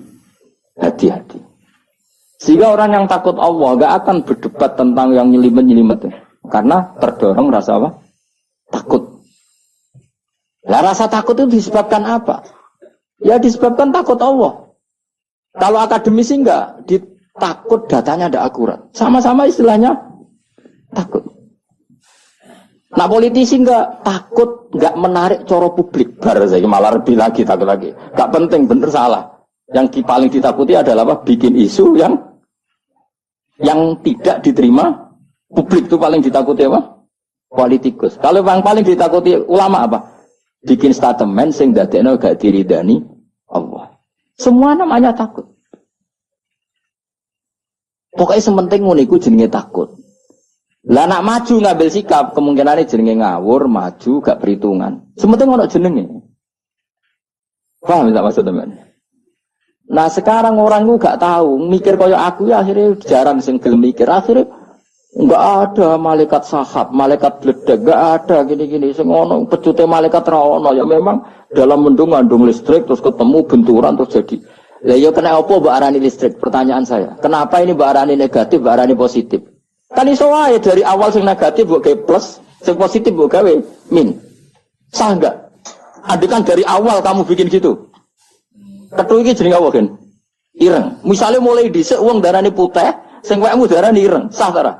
[SPEAKER 1] hati-hati. Sehingga orang yang takut Allah gak akan berdebat tentang yang nyelimet-nyelimet. Karena terdorong rasa apa? Takut. Lah rasa takut itu disebabkan apa? Ya disebabkan takut Allah. Kalau akademisi enggak, takut datanya tidak akurat. Sama-sama istilahnya Takut. Nah politisi enggak takut, enggak menarik coro publik. Bar saya malah lebih lagi takut lagi. Enggak penting, bener salah. Yang paling ditakuti adalah apa? Bikin isu yang tidak diterima publik itu paling ditakuti apa? Politikus. Kalau yang paling ditakuti ulama apa? Bikin statement sing dadekno gak diridani Allah. Semua namanya takut. Pokoknya sementing ngono iku jenenge takut. Lah nak maju ngambil sikap kemungkinannya jenenge ngawur, maju gak perhitungan. Sementing ono jenenge. Paham tak maksud teman? Nah sekarang orang itu gak tahu, mikir kaya aku ya akhirnya jarang sing gelem mikir. Akhirnya enggak ada malaikat sahab, malaikat bledek, enggak ada gini-gini. Sing ono pecute malaikat ra ono ya memang dalam mendung ngandung listrik terus ketemu benturan terus jadi. Lah ya kena apa mbok arani listrik? Pertanyaan saya. Kenapa ini mbok arani negatif, mbok arani positif? Kan iso wae dari awal sing negatif mbok gawe plus, sing positif mbok gawe min. Sah enggak? Andekan dari awal kamu bikin gitu. Kethu iki jenenge apa, Gen? Ireng. Misale mulai dhisik wong darani putih, sing wekmu darani ireng. Sah ta ora?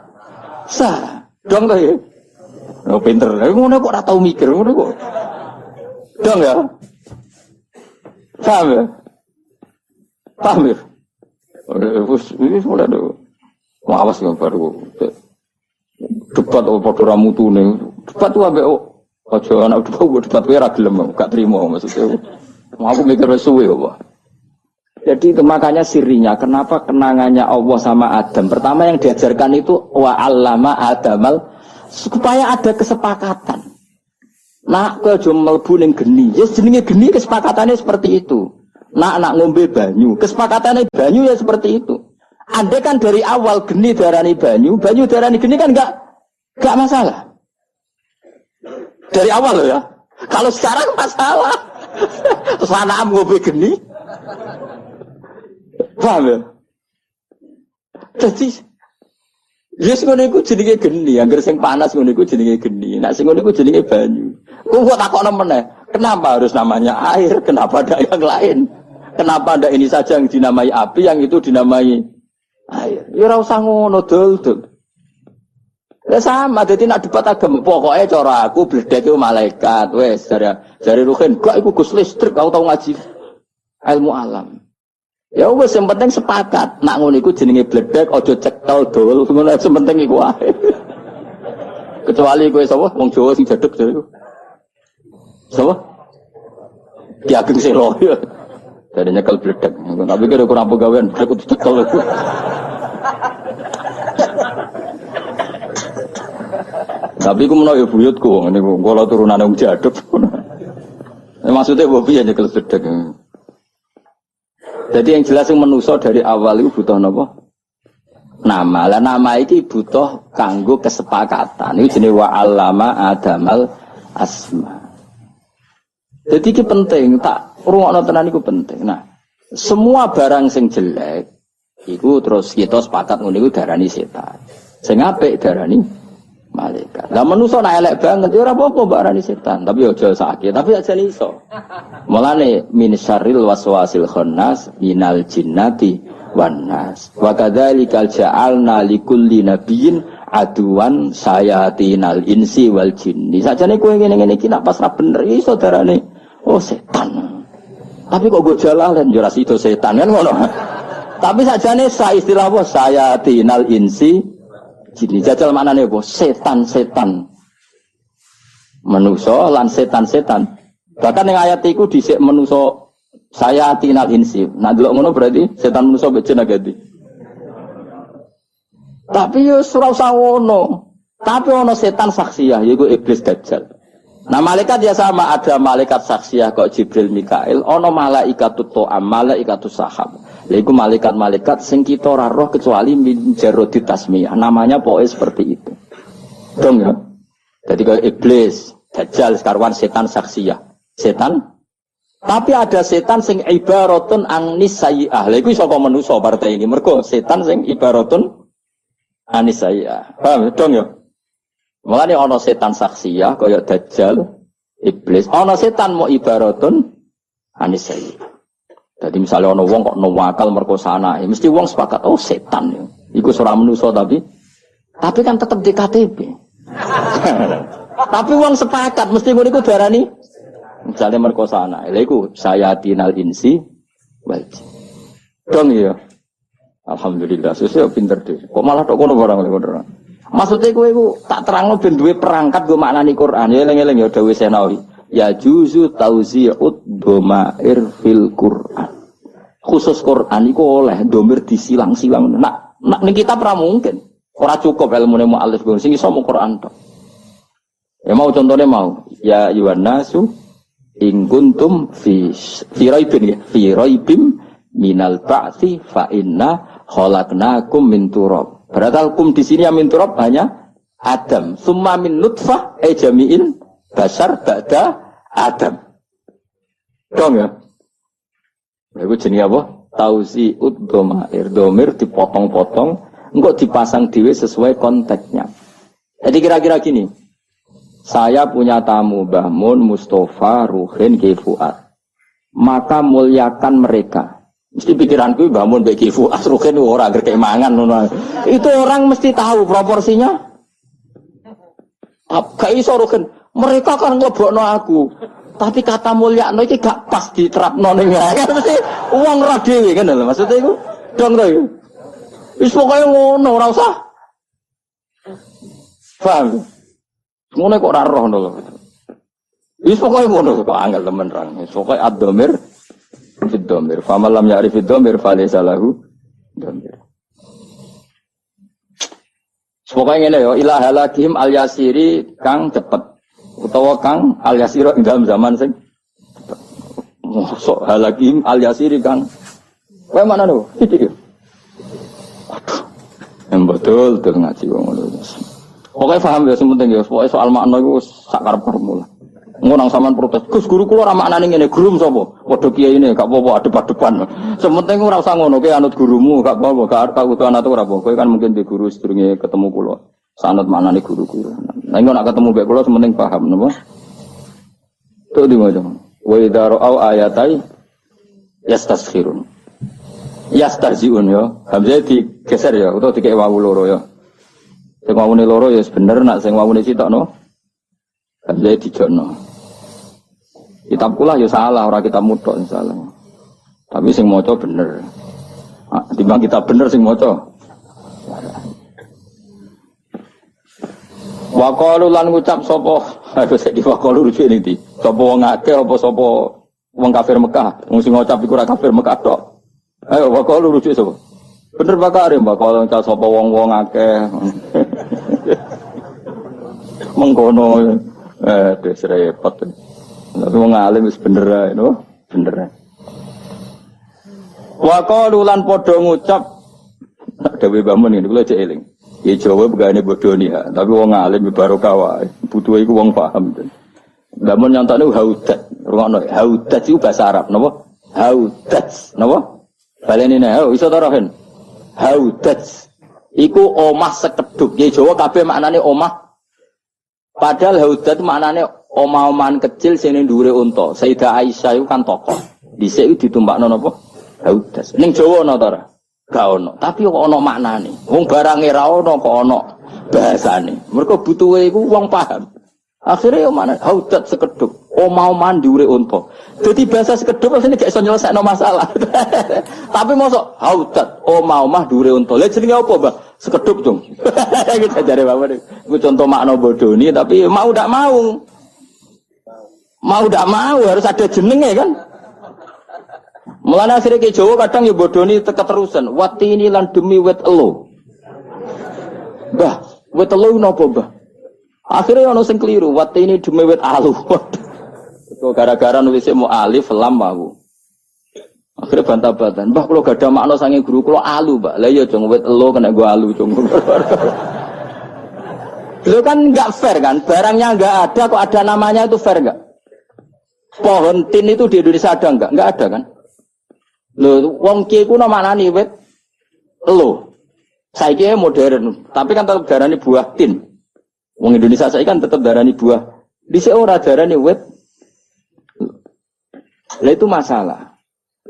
[SPEAKER 1] Sah. Dong ta ya? Oh pinter. Ngono kok ora tau mikir ngono kok. Dong ya. Paham ya? Paham ya? Wis mulai do. Awas ya baru. Debat apa padha ra mutune. Debat ku ambek aja anak debat kowe ra gelem gak trimo maksudnya. Aku mikir suwe apa. Jadi itu makanya sirinya kenapa kenangannya Allah sama Adam. Pertama yang diajarkan itu wa 'allama Adamal supaya ada kesepakatan. Nak ke aja mlebu ning geni. Ya jenenge geni kesepakatannya seperti itu. Nak ngombe banyu, kesepakatannya banyu ya seperti itu. Andai kan dari awal geni darani banyu, banyu darani geni kan enggak masalah. Dari awal loh ya. Kalau sekarang masalah. Terus anak ngombe geni. Paham ya? Jadi yes ngono iku jenenge geni, anggere sing panas ngono iku jenenge geni. Nek sing ngono iku jenenge banyu. Kok takokno meneh, kenapa harus namanya air? Kenapa ada yang lain? Kenapa ada ini saja yang dinamai api, yang itu dinamai air? Ya ora usah ngono dul. Ya sama, jadi nak debat agama pokoknya cara aku bledek itu malaikat, wes dari Ruhin, gak ikut Gus listrik, kau tahu ngaji ilmu alam. Ya wes yang penting sepakat, nak ngono iku jenenge bledek, ojo cekal dul, ngono yang penting iku wae. Kecuali kowe sapa wong Jawa sing jadeg jare iku. Sapa? Ki Ageng Selo ya. Dari nyekel bledek, tapi kira kurang pegawaian, bledek kudu cekal iku. Tapi aku menawa buyutku, ini kalau turunan yang jaduk. Maksudnya bobi aja kalau sedek. Jadi yang jelas yang menuso dari awal itu butuh apa? Nama. Lah nama ini butuh kanggo kesepakatan. Ini jenis wa 'allama Adamal asma. Jadi ini penting, tak rungokno tenan itu penting. Nah, semua barang sing jelek, itu terus kita sepakat ngono iku darani setan. Sing apik darani malaikat. Lah manusa nek elek banget ya ora apa-apa mbak arani setan, tapi aja sakit, tapi aja iso. Mulane min syarril waswasil khannas minal jinnati wan nas. Wa kadzalikal ja'alna likulli nabiyyin aduwan sayatinal insi wal jinni. Sajane kowe ngene-ngene iki nek pas ra bener iso darane oh setan. Tapi kok go jalalan yo ra sido setan kan ngono. Tapi sajane sa istilah apa sayatinal insi jini jajal maknane apa? Setan-setan. Manusa lan setan-setan. Bahkan yang ayat iku dhisik manusa saya tinal insi. Nah delok ngono berarti setan manusa mbek jin agati. Tapi yo ora usah ngono. Tapi ono setan saksiyah yaiku iblis dajjal. Nah malaikat ya sama, ada malaikat saksiyah kok Jibril Mikail, ono malaikatut to'am, malaikatus sahab. Yaitu malaikat-malaikat sing kita ora roh kecuali min jarodi tasmiyah. Namanya pokoknya seperti itu. Dong ya. Jadi kayak iblis, dajjal, sekarwan setan saksiyah. Setan. Tapi ada setan sing ibaratun anis sayyi'ah. Lha iku iso kok manusa partai ini. Mergo setan sing ibaratun anis sayyi'ah. Paham dong ya? Mulane ana setan saksiyah kaya dajjal, iblis. Ana setan mau ibaratun anis sayyi'ah. Jadi misalnya ono wong kok nawakal merkosa anake, mesti wong sepakat oh setan. Iku ora manusa tapi Tapi kan tetap di KTP. Tapi wong sepakat mesti ngono iku darani misalnya merkosa anak. Lha iku sayatinal insi wal jin. Dong ya. Alhamdulillah sesuk pinter deh. Kok malah tok kono barang lho. Maksudnya kowe iku tak terangno ben duwe perangkat go maknani Quran. Ya eling-eling ya dawuh Senawi. Ya juzu tauzi'ud dhamair fil Quran. Khusus Quran iku oleh domir disilang-silang. Nak ning kitab ra mungkin. Ora cukup ilmune mu'allif sing iso mung Quran tok. Ya mau contohnya mau. Ya ayyuhan nasu in kuntum fi raibin ya. Fi raibim minal ba'tsi fa inna khalaqnakum min turab. Berarti kum di sini yang min turab hanya Adam. Summa min nutfah jami'in basar ba'da Adam. Dong ya. Itu jenis apa? Tauzi'ud dhamair. Dhamir dipotong-potong, engkau dipasang dhewe sesuai konteksnya. Jadi kira-kira gini. Saya punya tamu Mbah Mun, Mustafa, Ruhin, Ki Fuad. Maka muliakan mereka. Mesti pikiranku Mbah Mun, Ki Fuad, Ruhin ora gerek mangan. Itu orang mesti tahu proporsinya. Gak iso Ruhin. Mereka kan ngelebokno aku. Tapi kata mulyakno iki gak pas diterapno ning kan mesti wong ra dhewe kan lho maksudnya iku dong to iku. Wis pokoke ngono ora usah. Paham? Ngono kok ora roh lho. Wis pokoke ngono kok angel temen rang. Wis pokoke ad-dhamir fid-dhamir. Fa man lam ya'rif fid-dhamir fa laysa lahu dhamir. Pokoke ngene yo ila halakihim al-yasiri kang cepet. Utawa kang al-yasira ing dalam zaman sing mosok halakim al-yasiri kang kowe mana lho iki waduh yang betul ngaji wong ngono pokoke paham ya sementing ya pokoke soal makna iku sak karep-karepmu lah ngono sampean protes Gus guru kula ora maknane ngene guru sapa padha kiai ini gak apa-apa adep-adepan sementing ora usah ngono kowe anut gurumu gak apa-apa gak kawutan atau ora apa kowe kan mungkin di guru sedurunge ketemu kula sanad maknane guru-guru. Nah, engko nak ketemu mbek kula sementing paham napa? Tuh di mana? Wa idza ra'au ayatai yastaskhirun. Yastahziun ya. Hamzah digeser ya utawa dikek wawu loro ya. Sing wawune loro ya bener nak sing wawune sitokno. Hamzah dijokno. Kitab kula ya salah ora kitab mutok salah. Tapi sing maca bener. Ah, timbang kitab bener sing maca. Waqalu lan ngucap sapa aduh sik waqalu rujuk iki sapa wong akeh apa sapa wong kafir Mekah wong sing ngucap iku ora kafir Mekah tok ayo waqalu rujuk sapa bener bakare bakal ngucap sapa wong akeh mengkono wis repot tapi wong alim wis bener ae no bener waqalu lan padha ngucap dewe bamun iki kula cek eling. Ya Jawa begane bodoh nih ya, tapi wong alim barokah wae. Butuh iku wong paham. Lamun nyontone haudat, rungono haudat iku bahasa Arab napa? Haudat, napa? Baleni nek iso ta rohen. Haudat iku omah sekedhuk. Ya Jawa kabeh maknane omah. Padahal haudat maknane omah-omahan kecil sing ning dhuwure unta. Sayyidah Aisyah iku kan tokoh. Dhisik iku ditumpakno napa? Haudat. Ning Jawa ana ta ora? Gak ono, tapi kok ono maknane. Wong barange ra ono kok ono bahasane. Mergo butuhe iku wong paham. Akhire yo mana haudat sekedhuk, omah-omahan diure unta. Dadi bahasa sekedhuk asline gak iso nyelesekno masalah. Tapi mosok haudat, omah-omah diure unta. Lah jenenge apa, Mbah? Sekedhuk dong. Iki jare bapak iku contoh makna bodoni tapi mau ndak mau. Mau ndak mau harus ada jenenge kan? Mulane asire ke Jawa kadang ya bodoni keterusan. Wati ini lan demi wit elo. Mbah, wit elo napa, Mbah? Akhirnya ono sing keliru, wati ini demi wit alu. Kok gara-gara nulis mau alif lam mau. Akhirnya bantah-bantahan. Mbah kula gadah makna sange guru kula alu, Mbak. Lah iya jong wit elo kena gua alu jong. Lho kan enggak fair kan? Barangnya enggak ada kok ada namanya itu fair enggak? Pohon tin itu di Indonesia ada enggak? Enggak ada kan? Lho, wong kiye ku maknane wit elo. Saiki modern, tapi kan tetep darani buah tin. Wong Indonesia saiki kan tetep darani buah. Dhisik ora darani wit. Lah itu masalah.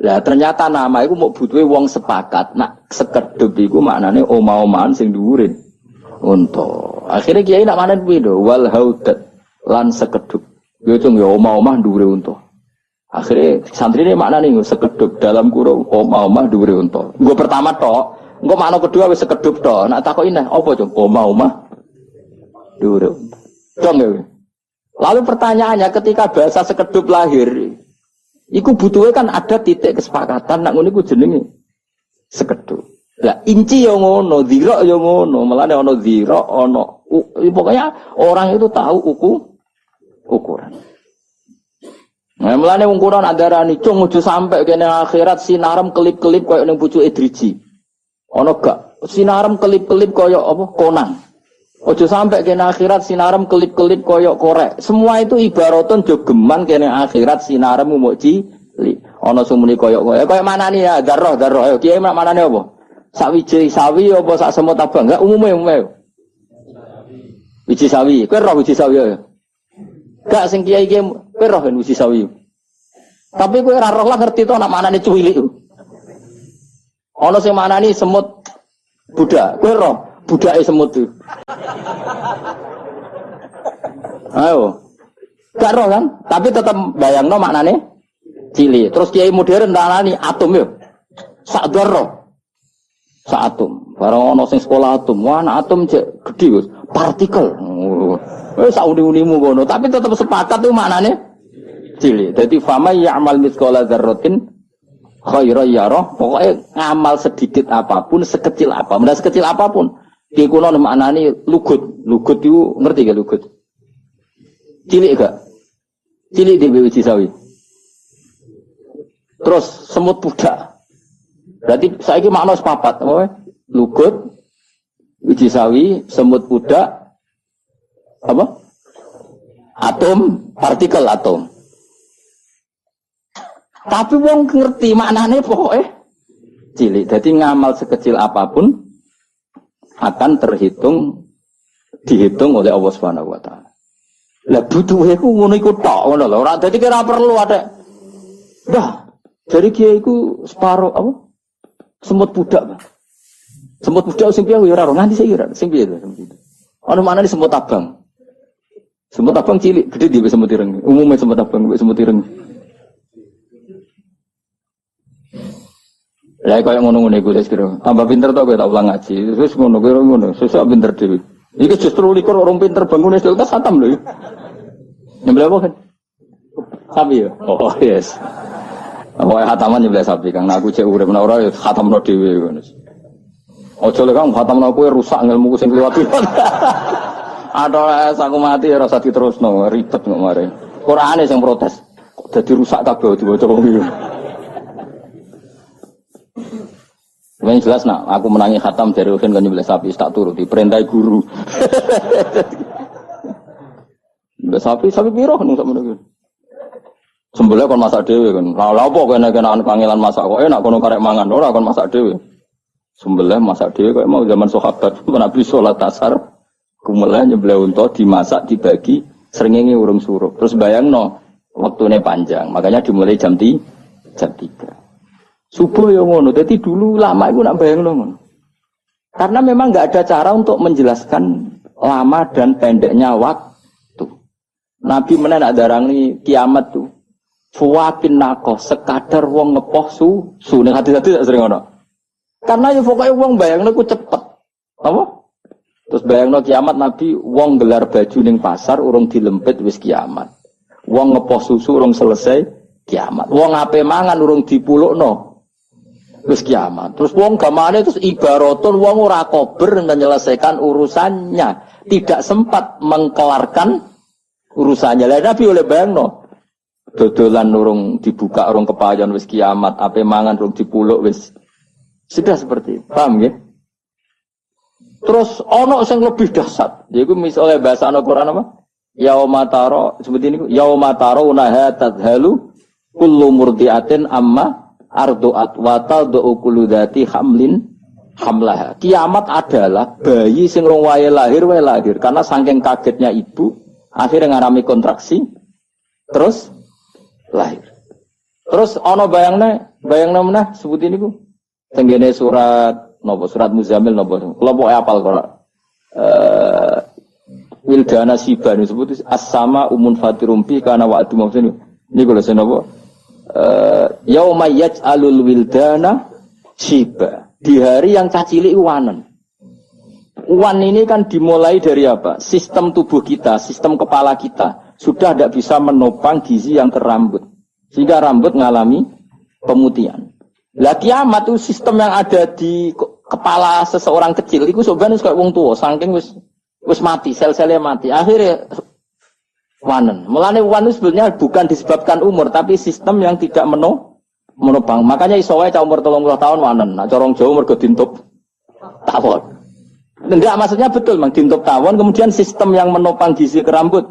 [SPEAKER 1] Lah ternyata nama iku mau butuhe wong sepakat. Nak sekedhep iku maknane omah-omahan sing dhuwure. unta. Akhirnya kiai nak manen kuwi lho, wal haudat lan sekedhuk. Yo cung yo omah-omah dhuwure unta. Akhirnya santri ini maknane sekedhuk dalam kurung omah-omah dhuwure unta. Nggo pertama tok, engko makna kedua wis sekedhuk tok. Nak takoki neh apa cung omah-omah dhuwure unta. Cung ya. Lalu pertanyaannya ketika bahasa sekedhuk lahir, iku butuhnya kan ada titik kesepakatan nak ngono iku jenenge sekedhuk. Lah inci yo ngono, dhira yo ngono, melane ana dhira, ana pokoknya orang itu tahu ukuran. Nah, melane ukuran andarane cung ojo sampe kene akhirat sinarem kelip-kelip koyo ning pucuke driji. Ana gak sinarem kelip-kelip koyo apa? Konang. Ojo sampe kene akhirat sinarem kelip-kelip koyo korek. Semua itu ibaraton jogeman kene akhirat sinarem muk cilik. Ana sumuni koyo manane ya darah. Ayo kiye manane apa? Sak wiji sawi apa sak semut abang? Enggak umume. Wiji sawi. Kowe roh wiji sawi ya? Enggak sing kiai iki kowe roh wiji sawi. Tapi kowe ora roh lah ngerti to nak manane cuwilik. Ana sing manani semut budak. Kowe roh budake semut itu. Ayo. Enggak roh kan? Tapi tetap bayangno maknane cilik. Terus kiai modern tanani atom yo. Sak roh. Atom, barang ono sing sekolah atom, wah anak atom cek gede wis, partikel. Sak uni-unimu ngono, tapi tetap sepakat tuh maknane cilik. Dadi fama ya'mal mithqala dzarratin khairan yarah, pokoke ngamal sedikit apapun, sekecil apa, benda sekecil apapun. Ki kuno maknane lugut. Lugut itu ngerti gak lugut? Cilik gak? Cilik di biji sawi. Terus semut budak. Berarti saiki makna sepapat, apa? Lugut, wiji sawi, semut budak, apa? Atom, partikel atom. Tapi wong ngerti maknane pokoke cilik. Jadi ngamal sekecil apapun akan dihitung oleh Allah Subhanahu wa taala. Lah butuhe ku ngono iku tok ngono lho. Ora dadi kira perlu ada. Dah, dari kiai iku separo apa? Semut budak, Bang. Semut budak sing piye ora ora nganti saiki ora. Sing piye to? Ana manane semut abang. Semut abang cilik, gede di semut ireng. Umumnya semut abang, semut ireng. Lah kaya ngono-ngono iku wis kira. Tambah pinter to kowe tak ulang ngaji. Terus ngono kowe ngono, sesuk pinter dhewe. Iki justru likur orang pinter bangun SD utas khatam lho. Nyembelih apa kan? Sapi ya? Oh yes. Pokoknya khataman nyembelih sapi Kang. Nah aku cek urip nek ora ya khatamno dhewe ngono. Ojo lek Kang khatamno kowe rusak ilmuku sing liwat-liwat. Ada aku mati ya rasa diterusno, ribet kok mare. Qur'ane sing protes. Kok dadi rusak kabeh diwaca wong iki. Yang jelas nak aku menangi khatam dari Uhin kan nyembelih sapi tak turuti perintah guru. Sapi piro kan sak menawa. Sembelih kon masak dhewe kan. Lah apa kene kenaan kangelan masak kok enak kono karek mangan ora kon masak dhewe. Sembelih masak dhewe kok mau zaman sahabat Nabi salat asar kumulai nyembelih unta dimasak dibagi srengenge urung surup. Terus bayangno waktune panjang. Makanya dimulai jam 3. Subuh ya ngono. Jadi dulu lama iku nak bayangno ngono. Karena memang enggak ada cara untuk menjelaskan lama dan pendeknya waktu. Nabi menek nak darani kiamat tuh. Fuwakin nakoh sekadar wong ngepoh susu ning hati-hati tak sering ono. Karena ya pokoke wong bayangno ku cepet. Apa? Terus bayangno kiamat Nabi wong gelar baju ning pasar urung dilempit wis kiamat. Wong ngepoh susu urung selesai kiamat. Wong ape mangan urung dipulukno wis kiamat. Terus wong gamane terus ibaratun wong ora kober menyelesaikan urusannya, tidak sempat mengkelarkan urusannya. Lah Nabi oleh bayangno dodolan urung dibuka urung kepayon wis kiamat, ape mangan urung dipuluk wis. Sudah seperti itu. Paham ya? Terus ono sing lebih dahsyat. Yaiku misalnya bahasa Al-Qur'an apa? Yauma taro seperti ini yauma taro unaha tadhalu kullu murdiatin amma ardu'at wa tad'u kullu dzati hamlin hamlaha. Kiamat adalah bayi sing rong wae lahir karena saking kagetnya ibu akhirnya ngarami kontraksi terus lahir. Terus ana bayangna meneh sebut ini ku tenggene surat napa surat Muzammil napa kula pokoke apal kok Wildana Siban disebut as-sama umun fatirumpi karena waktu maksudnya ini kalau saya napa yauma yaj'alul wildana Siba di hari yang cacili wanen. Wan ini kan dimulai dari apa? Sistem tubuh kita, sistem kepala kita sudah tidak bisa menopang gizi yang ke rambut, sehingga rambut mengalami pemutihan. Lah kiamat itu sistem yang ada di kepala seseorang kecil itu sebenarnya kayak wong tua, saking wis mati, sel-selnya mati. Akhirnya wanen. Mulane wan itu sebenarnya bukan disebabkan umur, tapi sistem yang tidak menopang. Makanya iso wae cah umur 30 tahun wanen. Nah, corong Jawa mergo dintup tawon. Enggak, maksudnya betul, Mang, dintup tawon kemudian sistem yang menopang gizi ke rambut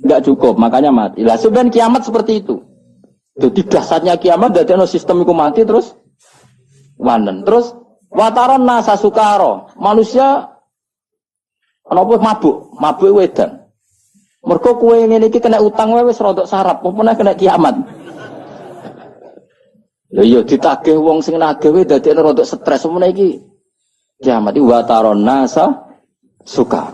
[SPEAKER 1] enggak cukup, makanya mati. Lah sebenarnya kiamat seperti itu. Jadi dasarnya kiamat dadi ono sistem iku mati terus wanen. Terus wataron nasa sukaro. Manusia apa mabuk wedan. Mergo kowe ngene iki kena utang wae wis rodok sarap, apa meneh kena kiamat. Lha iya ditagih wong sing nagih wae dadi rodok stres meneh iki. Kiamat wa taron nasa sukar.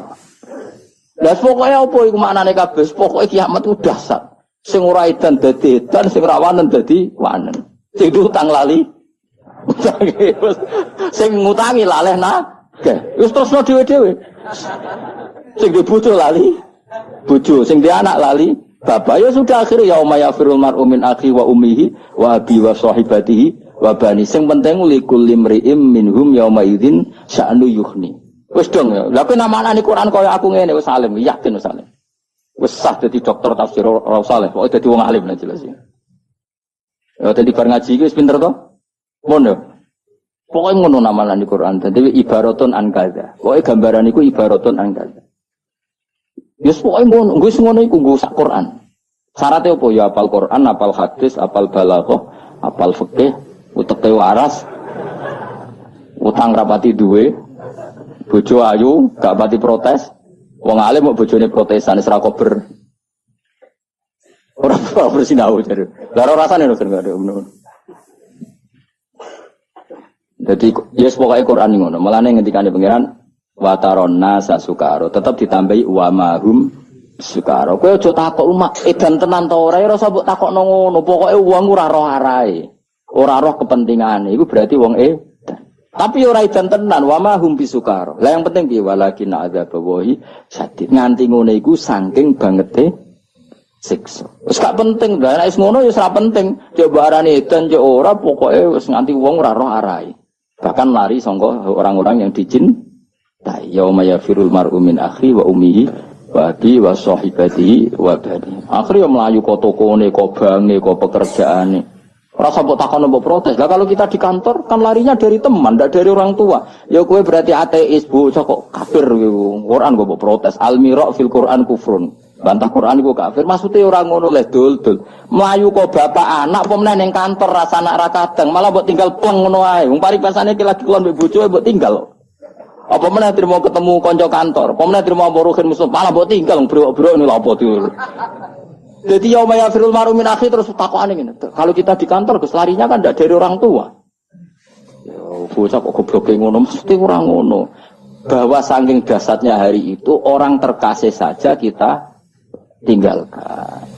[SPEAKER 1] Lah pokoke apa iku maknane kabeh? Pokoke kiamat ku dahsyat. Sing ora edan dadi edan, sing ra wanen dadi wanen. Sing utang lali. Sing ngutangi laleh nagih. Wis terusno dhewe-dhewe. Sing di bojo lali bojo, sing di anak lali bapak. Ya sudah akhirnya yauma yafirul mar'u min akhi wa ummihi wa abi wa sahibatihi wabani. Sing penting likul limri'im minhum yauma idzin sya'nu yukhni. Wis dong ya. Lah kowe namane Quran kaya aku ngene wis alim, yakin wis alim. Wis sah dadi dokter tafsir ora usah le, pokoke dadi wong alim lah jelas ya. Ya dadi bar ngaji iki wis pinter to? Ngono. Pokoke ngono namane Quran. Dadi ibaratun an kaza. Pokoke gambaran iku ibaratun an kaza. Yes pokoke ngono, wis ngono iku nggo sak Quran. Syaratnya apa? Ya apal Quran, apal hadis, apal balaghah, apal fikih. Uteke waras, utang rapati duwe, bojo ayu, gak pati protes, wong alim mau bojone protesan wis ra kober. Ora bersinau jare. Lah ora rasane lho gak ada ngono. Dadi yes pokoke Quran ngono, melane ngendikane pangeran wa taronna sasukaro, tetep ditambahi wa mahum sukaro. Kowe aja takok umak edan tenan ta ora, ora usah mbok takokno ngono, pokoke wong ora roh arahe. Ora roh kepentingane iku berarti wong tapi ora edan tenan wa ma hum bisukar. Lah yang penting piye walakin adzabawahi sadid. Nganti ngono iku saking bangete siksa. Wis gak penting, lah nek wis ngono ya ora penting. Coba arane edan yo ora pokoke wis nganti wong ora roh arahe. Bahkan lari sangka orang-orang yang dicintai. Yauma yafirul mar'u min akhi wa ummihi wa abi wa sahibatihi wa bani. Akhire mlayu kok tokone, kok bange, kok pekerjaane. Rasa mbok takon mbok protes. Lah kalau kita di kantor kan larinya dari teman, ndak dari orang tua. Ya kowe berarti ateis, bocah kok kafir kowe. Quran mbok protes. Al-mira' fil Quran kufrun. Bantah Quran iku kafir. Maksude ora ngono le dul-dul. Mlayu kok bapak anak apa meneh ning kantor rasa anak ra kadang, malah mbok tinggal pleng ngono ae. Wong paripasane iki lagi kelon mbek bojoe mbok tinggal. Apa meneh trimo ketemu kanca kantor, apa meneh trimo mbok muslim, malah mbok tinggal brok-brok ini lha apa dul. Jadi yauma yafirul mar'u min akhi terus takokane ngene. Kalau kita di kantor Gus larinya kan ndak dari orang tua. Ya bocah kok gobloke ngono mesti ora ngono. Bahwa saking dasarnya hari itu orang terkasih saja kita tinggalkan.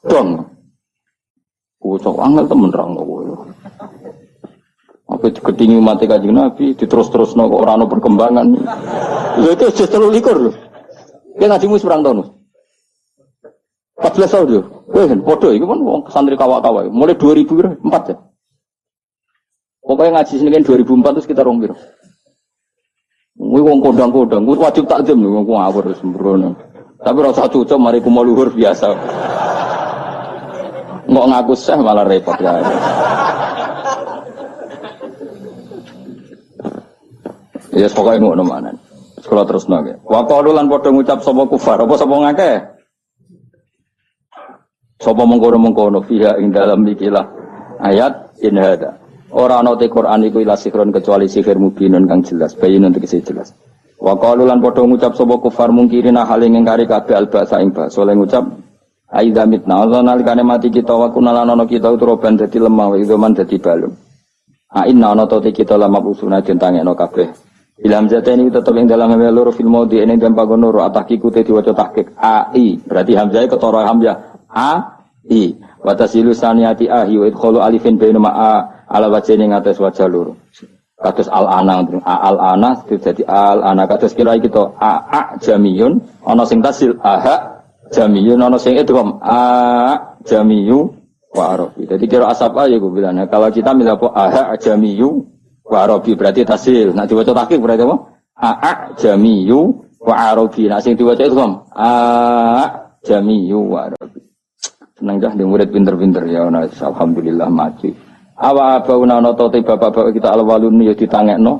[SPEAKER 1] Dong. Bocah angel temen ra ngono. Apa diketingi mati Kanjeng Nabi diterus-terusno kok ora ono perkembangan. Lha itu wis 23 lho. Ki ngajimu seberang tahun. 14 tahun yo. Weh, podo iku kan wong santri kawak-kawak. Mulai 2004 ya. Pokoknya ngaji sini kan 2004 itu sekitar rong piro. Kuwi wong kodang-kodang, kuwi wajib takdim lho wong ngawur sembrono. Tapi ora usah cucuk mari kumo luhur biasa. Nggak ngaku seh malah repot ya. Ya pokoknya ngono manan. Sekolah terus nggih. Wa qalu lan padha ngucap sapa kufar, apa sapa ngakeh? Sapa mengkono-mengkono fiha ing dalam ikilah ayat in hada. Ora ana te Quran iku ila sihron kecuali sihir mubinun kang jelas, bayinun tegese jelas. Wa qalu lan padha ngucap sapa kufar mungkirina hale ngingkari kabeh albasa ing basa oleh ngucap aidza mitna nalikane mati kita wa kunalan ana kita utroban dadi lemah wa idoman dadi balung. Inna ana te kita lama usuna den tangekno kabeh Ilham jata ini tetap yang dalam hamzah loro fil maudi ini dalam panggon loro atakiku te diwaca tahqiq ai berarti hamzah ketara hamzah a i wa tasilu saniyati ahi wa idkhalu alifin baina ma ala wajhi ning atas wajah loro kados al ana dadi al ana kados kira kita a jamiyun ana sing tasil aha jamiyun ana sing idgham a jamiyu wa arabi dadi kira asapa ya ku bilang kalau kita milih apa aha jamiyu wa arabi berarti tasil. Nek diwaca tahqiq berarti apa? A jamiyu wa arabi. Nek sing diwaca itu kan a jamiyu wa arabi. Seneng dah di murid pinter-pinter ya ana alhamdulillah maju. Awa bauna nata te bapak-bapak kita alwalun ya ditangekno.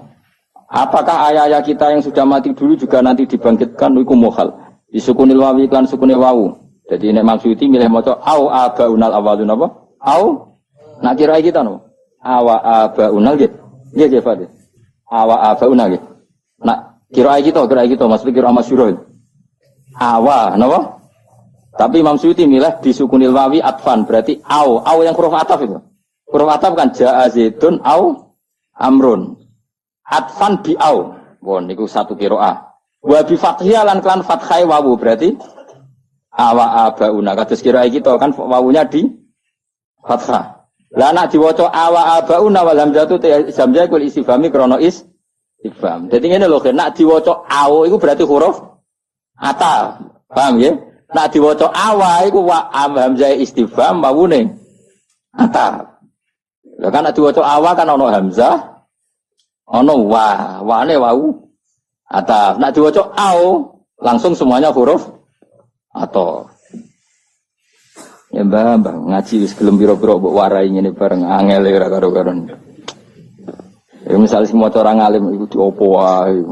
[SPEAKER 1] Apakah ayah-ayah kita yang sudah mati dulu juga nanti dibangkitkan iku mukhal. Disukunil wawi kan sukune wau. Jadi nek maksudi milih maca au abaunal awalun apa? Au nak kira kita no. Awa abaunal gitu. Iya Fadil. Awa abauna gitu. Nah, kira kita maksudnya kira masyhur. Awa, napa? Tapi Imam Suyuti milih disukunil wawi atfan berarti au yang huruf ataf itu. Huruf ataf kan jaa zaitun au amrun. Atfan bi au. Wah niku satu qiraah. Wa bi fathiyah lan klan fathai wawu berarti awa abauna. Kados kira kita kan wawunya di fathah. Lah nak diwaca awa abauna wal hamzatu hamzah kul istifhami krana istifham. Dadi ngene lho, nak diwaca au iku berarti huruf ataf. Paham ya? Nak diwaca awa iku wa hamzah istifham wawune ataf. Lah kan nak diwaca awa kan ana hamzah ana wane wau ataf. Nak diwaca au langsung semuanya huruf atau ya mbak ngaji sebelum biro-biro mbok warai ngene bareng angel ora karo-karon. Ya misal sing maca orang alim iku diopo wae.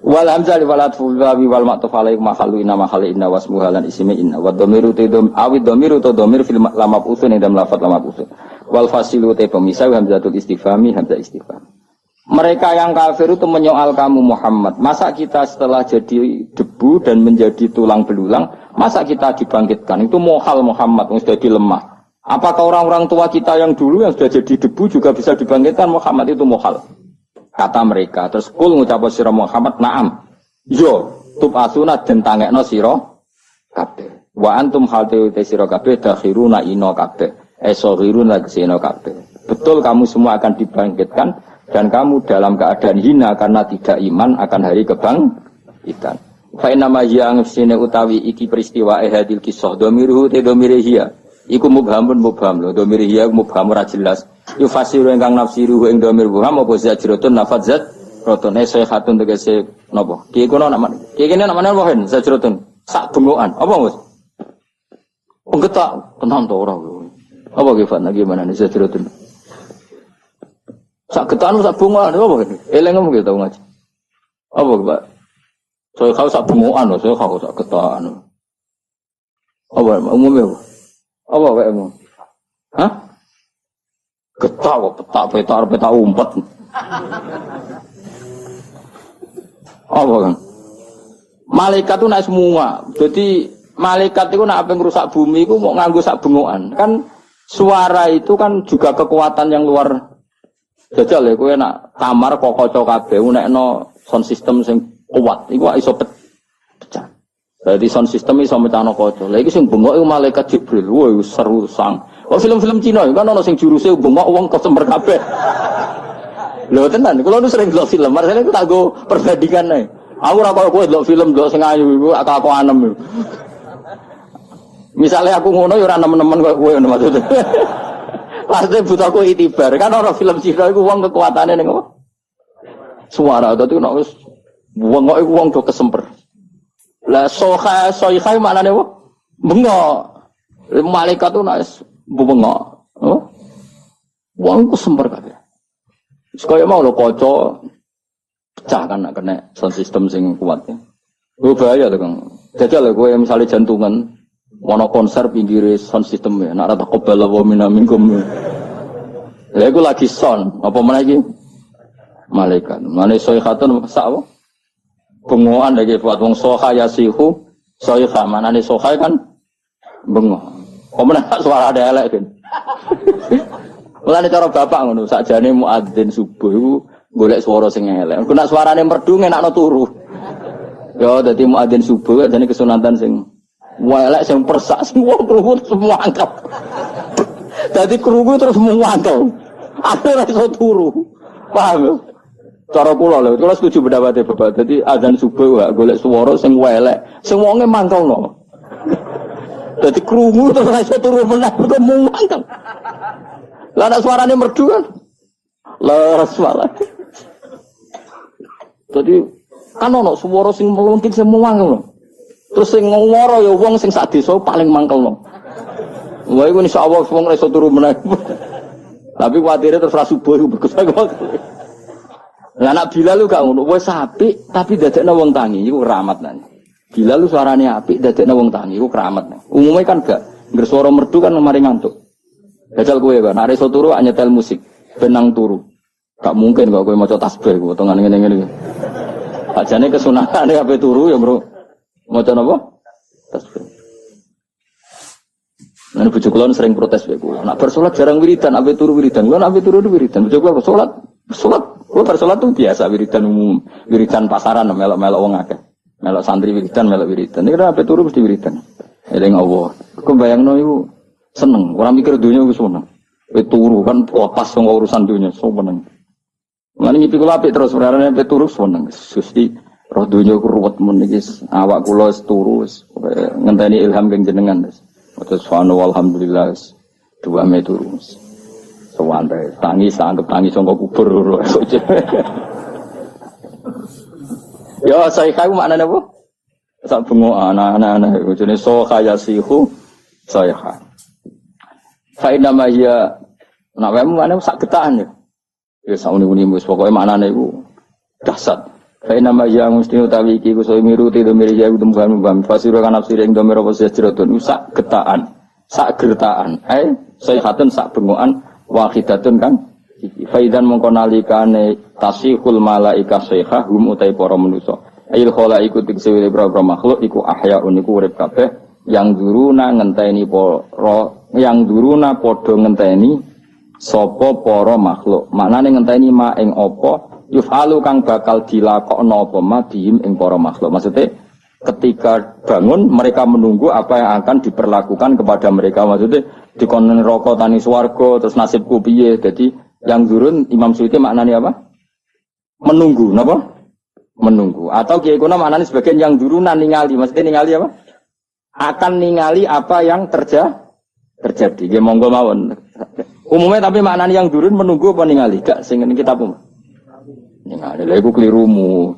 [SPEAKER 1] Wal hamzah wal atfu wal ma'tuf alaihi mahallu inna inna wasmuha lan ismi inna wa dhamiru tadum awid dhamiru to dhamir fil lamab usun ing dalam lafaz lamab usun. Wal fasilu te pemisah hamzatul istifhami hamzah istifham. Mereka yang kafir itu menyoal kamu Muhammad. Masa kita setelah jadi debu dan menjadi tulang belulang, masa kita dibangkitkan? Itu mohal Muhammad yang sudah lemah. Apakah orang-orang tua kita yang dulu yang sudah jadi debu juga bisa dibangkitkan? Muhammad itu mohal. Kata mereka. Terus kul ngucap sira Muhammad, na'am. Yo, tub asuna den tangekno sira kabeh. Wa antum hal te sira kabeh dakhiruna ino kabeh. Esoghiruna kesina kabeh. Betul kamu semua akan dibangkitkan. Dan kamu dalam keadaan hina karena tidak iman akan hari kebangkitan. Fa inna ma hiya sine utawi iki peristiwa hadil kisah dhamiruhu te dhamire hiya. Iku mubhamun mubham lho dhamire hiya mubham ora jelas. Yufasiru ingkang nafsiru ing dhamir mubham apa zajratun nafadzat rotone sayhatun tegese napa? Ki kono nama. Ki kene namane apa hen zajratun. Sak bengokan. Apa Mas? Penggetak tenan to ora. Apa ki Fat gimana nih zajratun? Sak getan sak bungoan apa ngene? Eleng ngomong gitu ngaji. Apa, Pak? Saya kau sak bungoan lho, saya kau sak getan. Apa umumnya? Apa wae umum? Hah? Getak kok petak umpet. Apa kan? Malaikat itu naik semua. Jadi malaikat itu nak apa ngerusak bumi itu mau nganggo sak bungoan. Kan suara itu kan juga kekuatan yang luar jajal ya, kowe nak kamar kok kaca kabeh nekno sound system sing kuat, iku iso pecah. Dadi sound system iso mecahno kaca. Lah iki sing bengok iku malaikat Jibril. Woi seru sang. Oh film-film Cina kan ana sing juruse bengok wong kesemper kabeh. Lho tenan, kula nu sering delok film, marsane ku tak go perbandingan ae. Aku ora koyo kowe delok film delok sing ayu iku aku anem. Misale aku ngono ya ora nemen-nemen koyo kowe ngono maksudnya. Pasti butuh aku itibar kan orang film Cina itu uang kekuatannya nih apa? Suara itu nek wis wong kok iku wong do kesemper. Lah soiha mana nih apa? Bengok. Malaikat itu nek bengok. Oh? Wong kesemper kabeh. Wis kaya mau lho kaca pecah kan nek kena sound system sing kuat. Lho bahaya to, Kang. Jajal kowe misale jantungan mono konser pinggir sound system ya, nak rata kobala wa minamingkum. Lah iku lagi sound, apa meneh iki? Malaikat. Mane soihatun sak apa? Bengokan lagi buat wong soha yasihu, soiha manane soha kan bengok. Apa meneh suara elek kan. Mulane cara bapak ngono, sakjane muadzin subuh iku golek swara sing elek. Engko nek suarane merdu ngenakno turu. Ya dadi muadzin subuh jane kesunatan sing elek sing persak semua krungu semua angkep. Dadi krungu terus muangkel. Akhire iso turu. Paham? Cara kula setuju pendapatnya Bapak. Dadi azan subuh golek swara sing elek, sing wonge mangkelno. Dadi krungu terus iso turu meneh kok muangkel. Lah nek suarane merdu kan leres malah. Jadi kan ono swara sing meluntik semua ngono. Terus sing ngwara ya wong sing sak desa paling mangkelno. Wah iku insyaallah wong iso turu meneh. Tapi kuwatire terus ra subuh iku bagus kok. Lah anak Bilal lu gak ngono, wis apik tapi dadekno wong tangi iku keramat nang. Bilal lu suarane apik dadekno wong tangi iku keramat nang. Umume kan gak ngger swara merdu kan mari ngantuk. Jajal kowe kan arek iso turu nyetel musik, benang turu. Gak mungkin kok kowe maca tasbih potongan ngene-ngene. Ajane kesunatane ape turu ya, Bro. Maca napa? Tasbih. Nah, bojo kula sering protes kowe kula. Nek bar salat jarang wiridan, ape turu wiridan. Kula ape turu wiridan. Bojo kula salat, kula bar salat tuh biasa wiridan umum, wiridan pasaran melok-melok wong akeh. Melok santri wiridan, melok wiridan. Nek ape turu mesti wiridan. Eling Allah. Kok bayangno iku seneng, ora mikir donya iku seneng. Kowe turu kan pas wong urusan donya, seneng. Lan ngipi kula apik terus perkara nek turu seneng. Gusti roh donya ku ruwet men iki awak kula wis turu wis ngenteni ilham kang jenengan wis. Terus subhanallah alhamdulillah wis 2 Mei turu. Sewante tangi sanggep tangi saka kubur. Ya saya kae maknane apa? Sak bengo anak-anak jenenge so khayasihu saya. Fa inna ma ya nek wae maknane sak getahan ya. Ya sauni-uni wis pokoke maknane iku dahsyat. Fa inna ma ya mesti utawi iki ku so miruti domir ya udum fasira kan nafsir ing domir apa sejratun sak getahan. Sak gertaan. Sayhatun sak bengokan wahidatun kan iki. Fa idzan mongko nalikane tasihul malaika sayha hum utai para manusa. Ail khalaiku tiksewe boro makhluk iku ahyaun iku urip kabeh yang duruna ngenteni para yang duruna padha ngenteni sapa para makhluk. Maknane ngenteni ma ing apa yufalu kang bakal dilakokno apa madhim ing para makhluk. Maksudnya ketika bangun mereka menunggu apa yang akan diperlakukan kepada mereka. Maksudnya dikon neraka tani swarga terus nasibku piye. Jadi yang durun Imam Suyuti maknane apa? Menunggu, napa? Menunggu. Atau kiai kuna maknane sebagian yang duruna ningali. Maksudnya ningali apa? Akan ningali apa yang terjadi. Nggih monggo mawon. Umumnya tapi maknane yang durun menunggu apa ningali? Gak sing kita pun. Ningali lha iku klirumu.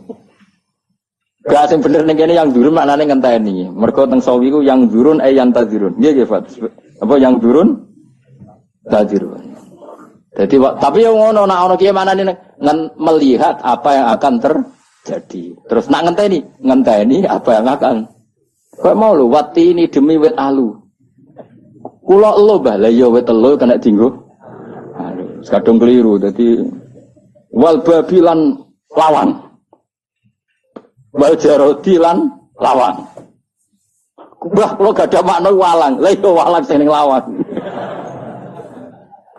[SPEAKER 1] Gak sing bener ning kene yang durun maknane ngenteni. Mergo teng sawi iku yang durun yang tadzirun. Nggih nggih Fat. Apa yang durun tadzirun. Jadi tapi yang ngono nek ana kiye maknane melihat apa yang akan terjadi. Terus nak ngenteni apa yang akan. Kok mau lho wati ini demi wit alu. Kula elo Mbah, la ya wit telu kena dienggo. Kadung keliru dadi wal babilan lawang. Wal jarodi lan lawang. Mbah kula gak ada makna walang. Lah ya walang sing ning lawang.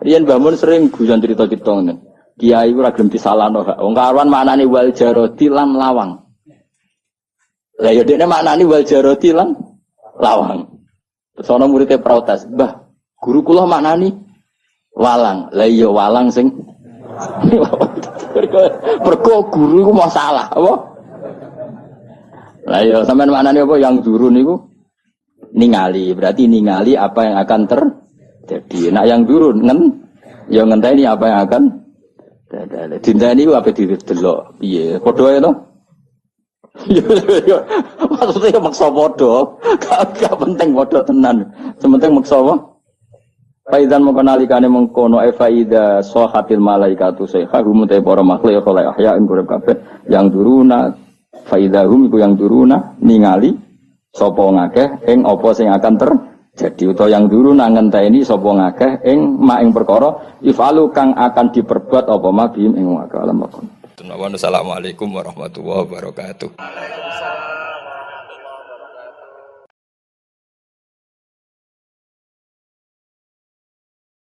[SPEAKER 1] Riyen Mbah Mun sering guyon cerita-cerita ngene. Kiai ora gelem disalahno hak. Wong karuan maknane wal jarodi lan lawang. Lah ya dekne maknane wal jarodi lan lawang. Terus ana muridé protes, "Mbah, guru kula maknani walang." Lah iya walang sing mergo guru iku masalah, apa? Lah iya sampean maknane apa yang durun niku ningali, berarti ningali apa yang akan terjadi. Nak yang durun ya ngenteni apa yang akan terjadi. Dinteni ku apa didelok piye? Padha ae to. Maksudnya maksa bodoh, gak penting bodoh tenan. Sementing maksa apa? Faizan mengkonalikane mengkono faida sohatil malaikatu sayhahum te para makhluk ya kala ahya ing urip kabeh yang duruna faidahum iku yang duruna ningali sapa ngakeh ing apa sing akan terjadi utawa yang duruna ngenteni sapa ngakeh ing mak ing perkara ifalu kang akan diperbuat apa mabim ing alam. Assalamualaikum warahmatullahi wabarakatuh.